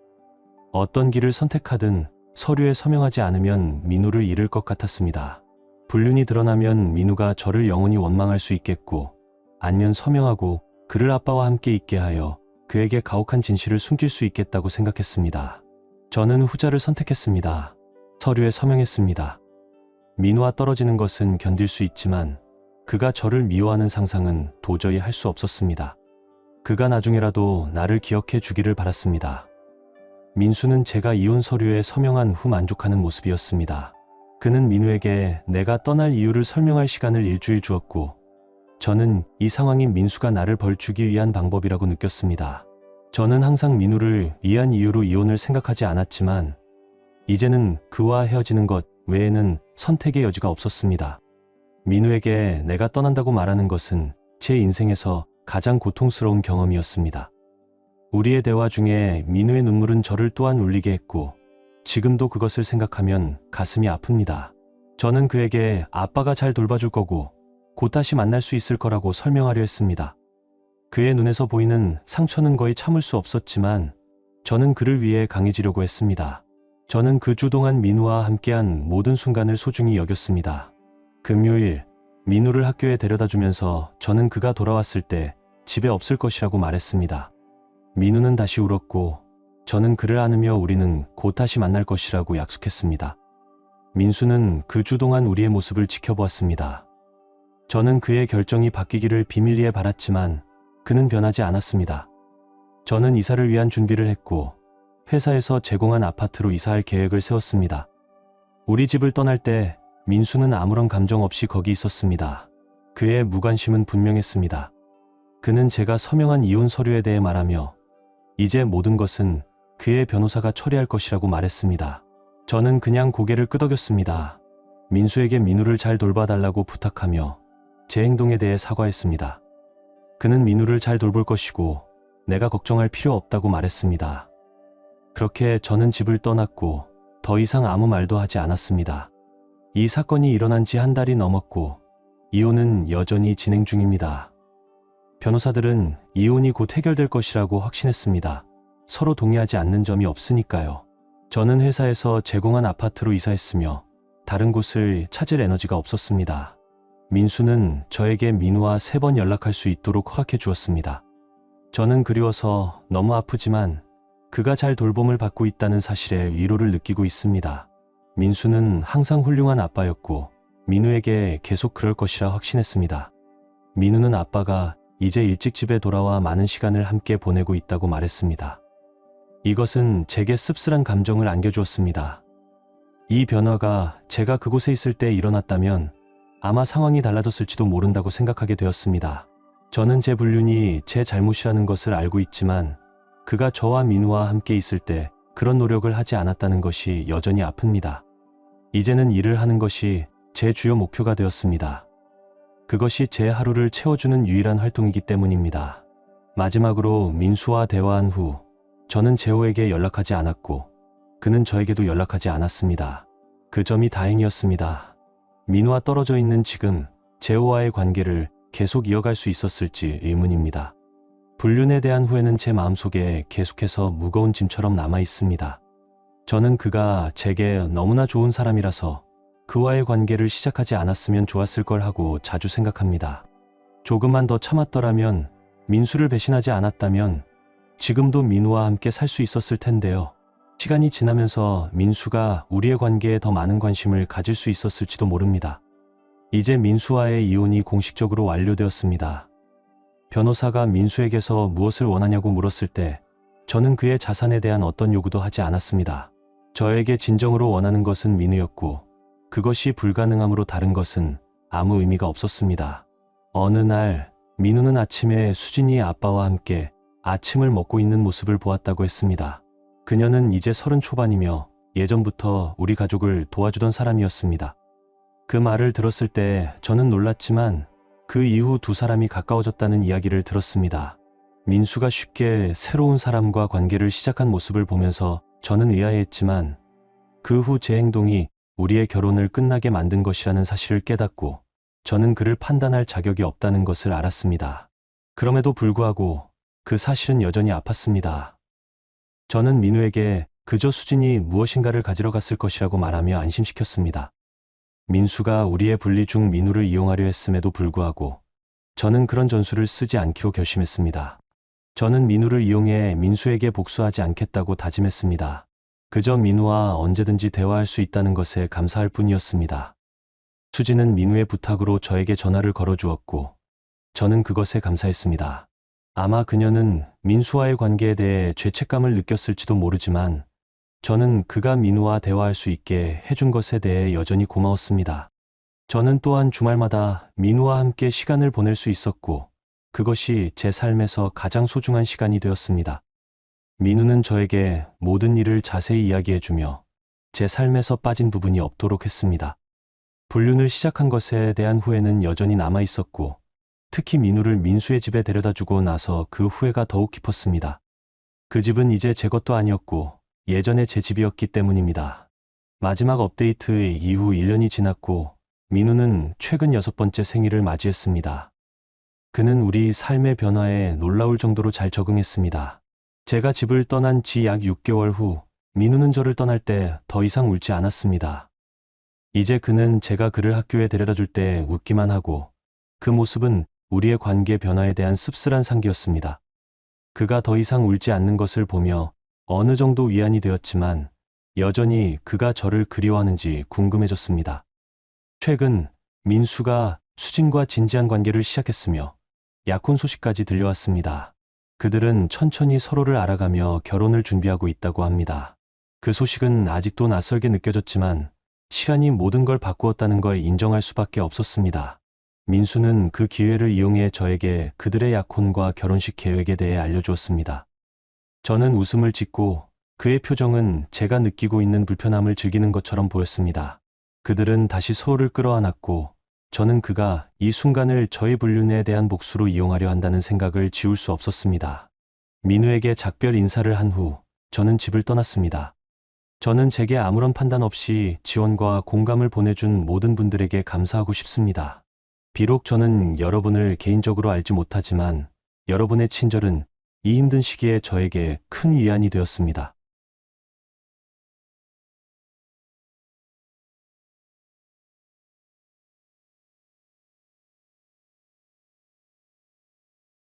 어떤 길을 선택하든 서류에 서명하지 않으면 민우를 잃을 것 같았습니다. 불륜이 드러나면 민우가 저를 영원히 원망할 수 있겠고 아니면 서명하고 그를 아빠와 함께 있게 하여 그에게 가혹한 진실을 숨길 수 있겠다고 생각했습니다. 저는 후자를 선택했습니다. 서류에 서명했습니다. 민우와 떨어지는 것은 견딜 수 있지만 그가 저를 미워하는 상상은 도저히 할 수 없었습니다. 그가 나중에라도 나를 기억해 주기를 바랐습니다. 민수는 제가 이혼 서류에 서명한 후 만족하는 모습이었습니다. 그는 민우에게 내가 떠날 이유를 설명할 시간을 일주일 주었고 저는 이 상황이 민수가 나를 벌주기 위한 방법이라고 느꼈습니다. 저는 항상 민우를 위한 이유로 이혼을 생각하지 않았지만 이제는 그와 헤어지는 것 외에는 선택의 여지가 없었습니다. 민우에게 내가 떠난다고 말하는 것은 제 인생에서 가장 고통스러운 경험이었습니다. 우리의 대화 중에 민우의 눈물은 저를 또한 울리게 했고 지금도 그것을 생각하면 가슴이 아픕니다. 저는 그에게 아빠가 잘 돌봐줄 거고 곧 다시 만날 수 있을 거라고 설명하려 했습니다. 그의 눈에서 보이는 상처는 거의 참을 수 없었지만 저는 그를 위해 강해지려고 했습니다. 저는 그 주 동안 민우와 함께한 모든 순간을 소중히 여겼습니다. 금요일 민우를 학교에 데려다 주면서 저는 그가 돌아왔을 때 집에 없을 것이라고 말했습니다. 민우는 다시 울었고 저는 그를 안으며 우리는 곧 다시 만날 것이라고 약속했습니다. 민수는 그 주 동안 우리의 모습을 지켜보았습니다. 저는 그의 결정이 바뀌기를 비밀리에 바랐지만 그는 변하지 않았습니다. 저는 이사를 위한 준비를 했고 회사에서 제공한 아파트로 이사할 계획을 세웠습니다. 우리 집을 떠날 때 민수는 아무런 감정 없이 거기 있었습니다. 그의 무관심은 분명했습니다. 그는 제가 서명한 이혼 서류에 대해 말하며 이제 모든 것은 그의 변호사가 처리할 것이라고 말했습니다. 저는 그냥 고개를 끄덕였습니다. 민수에게 민우를 잘 돌봐달라고 부탁하며 제 행동에 대해 사과했습니다. 그는 민우를 잘 돌볼 것이고 내가 걱정할 필요 없다고 말했습니다. 그렇게 저는 집을 떠났고 더 이상 아무 말도 하지 않았습니다. 이 사건이 일어난 지 한 달이 넘었고 이혼은 여전히 진행 중입니다. 변호사들은 이혼이 곧 해결될 것이라고 확신했습니다. 서로 동의하지 않는 점이 없으니까요. 저는 회사에서 제공한 아파트로 이사했으며 다른 곳을 찾을 에너지가 없었습니다. 민수는 저에게 민우와 3번 연락할 수 있도록 허락해 주었습니다. 저는 그리워서 너무 아프지만 그가 잘 돌봄을 받고 있다는 사실에 위로를 느끼고 있습니다. 민수는 항상 훌륭한 아빠였고 민우에게 계속 그럴 것이라 확신했습니다. 민우는 아빠가 이제 일찍 집에 돌아와 많은 시간을 함께 보내고 있다고 말했습니다. 이것은 제게 씁쓸한 감정을 안겨주었습니다. 이 변화가 제가 그곳에 있을 때 일어났다면 아마 상황이 달라졌을지도 모른다고 생각하게 되었습니다. 저는 제 불륜이 제 잘못이라는 것을 알고 있지만 그가 저와 민우와 함께 있을 때 그런 노력을 하지 않았다는 것이 여전히 아픕니다. 이제는 일을 하는 것이 제 주요 목표가 되었습니다. 그것이 제 하루를 채워주는 유일한 활동이기 때문입니다. 마지막으로 민수와 대화한 후 저는 재호에게 연락하지 않았고 그는 저에게도 연락하지 않았습니다. 그 점이 다행이었습니다. 민우와 떨어져 있는 지금 재호와의 관계를 계속 이어갈 수 있었을지 의문입니다. 불륜에 대한 후회는 제 마음속에 계속해서 무거운 짐처럼 남아 있습니다. 저는 그가 제게 너무나 좋은 사람이라서 그와의 관계를 시작하지 않았으면 좋았을 걸 하고 자주 생각합니다. 조금만 더 참았더라면, 민수를 배신하지 않았다면 지금도 민우와 함께 살 수 있었을 텐데요. 시간이 지나면서 민수가 우리의 관계에 더 많은 관심을 가질 수 있었을지도 모릅니다. 이제 민수와의 이혼이 공식적으로 완료되었습니다. 변호사가 민수에게서 무엇을 원하냐고 물었을 때 저는 그의 자산에 대한 어떤 요구도 하지 않았습니다. 저에게 진정으로 원하는 것은 민우였고 그것이 불가능함으로 다른 것은 아무 의미가 없었습니다. 어느 날 민우는 아침에 수진이의 아빠와 함께 아침을 먹고 있는 모습을 보았다고 했습니다. 그녀는 이제 30 초반이며 예전부터 우리 가족을 도와주던 사람이었습니다. 그 말을 들었을 때 저는 놀랐지만 그 이후 두 사람이 가까워졌다는 이야기를 들었습니다. 민수가 쉽게 새로운 사람과 관계를 시작한 모습을 보면서 저는 의아해했지만 그 후 제 행동이 우리의 결혼을 끝나게 만든 것이라는 사실을 깨닫고 저는 그를 판단할 자격이 없다는 것을 알았습니다. 그럼에도 불구하고 그 사실은 여전히 아팠습니다. 저는 민우에게 그저 수진이 무엇인가를 가지러 갔을 것이라고 말하며 안심시켰습니다. 민수가 우리의 분리 중 민우를 이용하려 했음에도 불구하고 저는 그런 전술을 쓰지 않기로 결심했습니다. 저는 민우를 이용해 민수에게 복수하지 않겠다고 다짐했습니다. 그저 민우와 언제든지 대화할 수 있다는 것에 감사할 뿐이었습니다. 수진은 민우의 부탁으로 저에게 전화를 걸어주었고 저는 그것에 감사했습니다. 아마 그녀는 민수와의 관계에 대해 죄책감을 느꼈을지도 모르지만 저는 그가 민우와 대화할 수 있게 해준 것에 대해 여전히 고마웠습니다. 저는 또한 주말마다 민우와 함께 시간을 보낼 수 있었고 그것이 제 삶에서 가장 소중한 시간이 되었습니다. 민우는 저에게 모든 일을 자세히 이야기해주며 제 삶에서 빠진 부분이 없도록 했습니다. 불륜을 시작한 것에 대한 후회는 여전히 남아있었고 특히 민우를 민수의 집에 데려다주고 나서 그 후회가 더욱 깊었습니다. 그 집은 이제 제 것도 아니었고 예전에 제 집이었기 때문입니다. 마지막 업데이트 이후 1년이 지났고 민우는 최근 6번째 생일을 맞이했습니다. 그는 우리 삶의 변화에 놀라울 정도로 잘 적응했습니다. 제가 집을 떠난 지 약 6개월 후 민우는 저를 떠날 때 더 이상 울지 않았습니다. 이제 그는 제가 그를 학교에 데려다 줄 때 웃기만 하고 그 모습은 우리의 관계 변화에 대한 씁쓸한 상기였습니다. 그가 더 이상 울지 않는 것을 보며 어느 정도 위안이 되었지만 여전히 그가 저를 그리워하는지 궁금해졌습니다. 최근 민수가 수진과 진지한 관계를 시작했으며 약혼 소식까지 들려왔습니다. 그들은 천천히 서로를 알아가며 결혼을 준비하고 있다고 합니다. 그 소식은 아직도 낯설게 느껴졌지만 시간이 모든 걸 바꾸었다는 걸 인정할 수밖에 없었습니다. 민수는 그 기회를 이용해 저에게 그들의 약혼과 결혼식 계획에 대해 알려주었습니다. 저는 웃음을 짓고 그의 표정은 제가 느끼고 있는 불편함을 즐기는 것처럼 보였습니다. 그들은 다시 서로를 끌어안았고 저는 그가 이 순간을 저의 불륜에 대한 복수로 이용하려 한다는 생각을 지울 수 없었습니다. 민우에게 작별 인사를 한 후 저는 집을 떠났습니다. 저는 제게 아무런 판단 없이 지원과 공감을 보내준 모든 분들에게 감사하고 싶습니다. 비록 저는 여러분을 개인적으로 알지 못하지만 여러분의 친절은 이 힘든 시기에 저에게 큰 위안이 되었습니다.